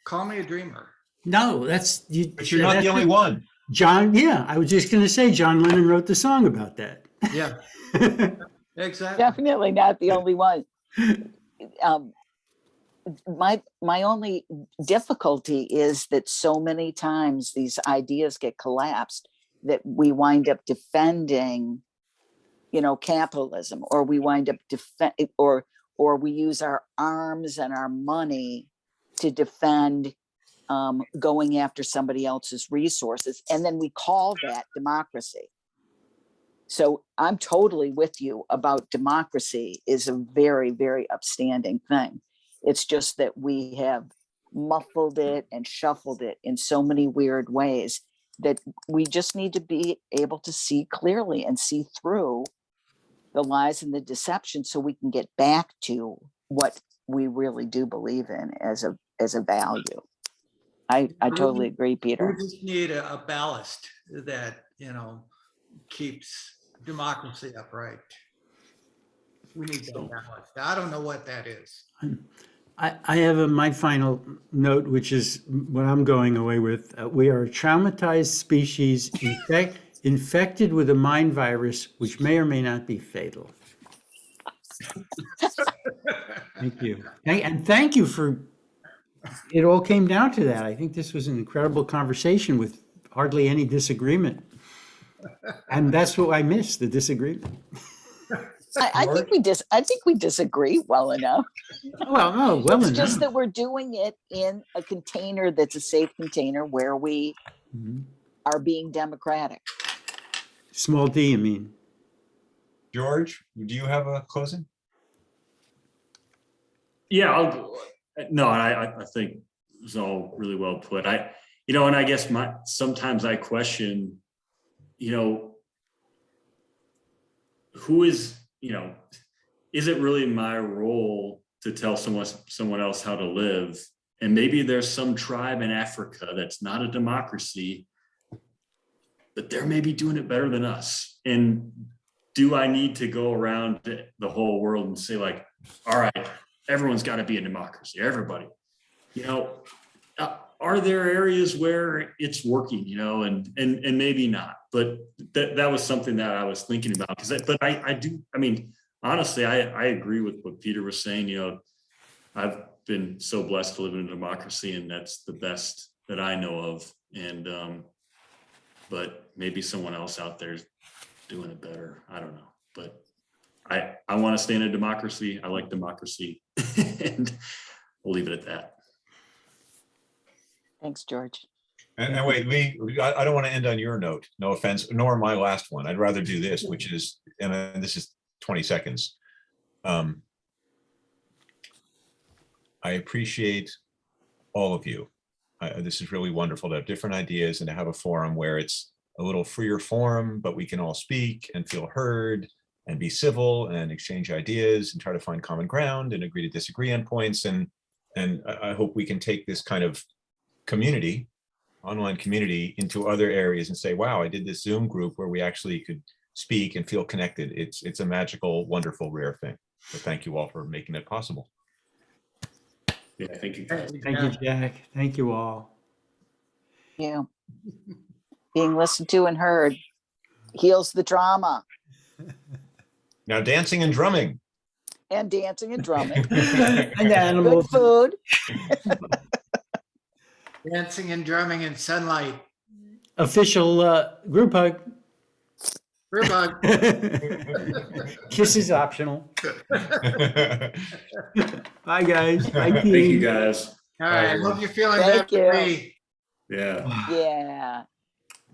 Call me a dreamer. No, that's you. But you're not the only one. John, yeah, I was just going to say John Lennon wrote the song about that. Yeah, exactly. Definitely not the only one. My only difficulty is that so many times these ideas get collapsed that we wind up defending, capitalism, or we wind up or we use our arms and our money to defend going after somebody else's resources, and then we call that democracy. So I'm totally with you about democracy is a very, very upstanding thing. It's just that we have muffled it and shuffled it in so many weird ways that we just need to be able to see clearly and see through the lies and the deception, so we can get back to what we really do believe in as a value. I totally agree, Peter. We just need a ballast that keeps democracy upright. We need that ballast. I don't know what that is. I have my final note, which is what I'm going away with. We are a traumatized species infected with a mind virus, which may or may not be fatal. Thank you. And thank you for, it all came down to that. I think this was an incredible conversation with hardly any disagreement. And that's what I missed, the disagreement. I think we disagree well enough. Well, no, well It's enough. just that we're doing it in a container that's a safe container where we Mhm. are being democratic. Small d, you mean? George, do you have a closing? Yeah, I think it was all really well put. And I guess sometimes I question, who is it really my role to tell someone else how to live? And maybe there's some tribe in Africa that's not a democracy, but they're maybe doing it better than us. And do I need to go around the whole world and say, like, all right, everyone's got to be a democracy, everybody? Are there areas where it's working, and maybe not? But that was something that I was thinking about. Honestly, I agree with what Peter was saying. I've been so blessed to live in a democracy, and that's the best that I know of. And but maybe someone else out there is doing it better. I don't know, but I want to stay in a democracy. I like democracy, and we'll leave it at that. Thanks, George. And wait, I don't want to end on your note, no offense, nor my last one. I'd rather do this, which is, and this is 20 seconds. I appreciate all of you. This is really wonderful to have different ideas and to have a forum where it's a little freer forum, but we can all speak and feel heard and be civil and exchange ideas and try to find common ground and agree to disagree on points. And I hope we can take this kind of community, online community, into other areas and say, wow, I did this Zoom group where we actually could speak and feel connected. It's a magical, wonderful, rare thing. So thank you all for making it possible. Yeah, thank you guys. Thank you, Jack. Thank you all. Yeah. Being listened to and heard heals the drama, Now dancing and drumming. and dancing and drumming. And Good animals. food. Dancing and drumming in sunlight. Official group hug. Group hug. Kiss is optional. Bye, guys. Bye, Thank you team. guys. All right, I hope you're feeling Thank better. you. Me. Yeah. Yeah.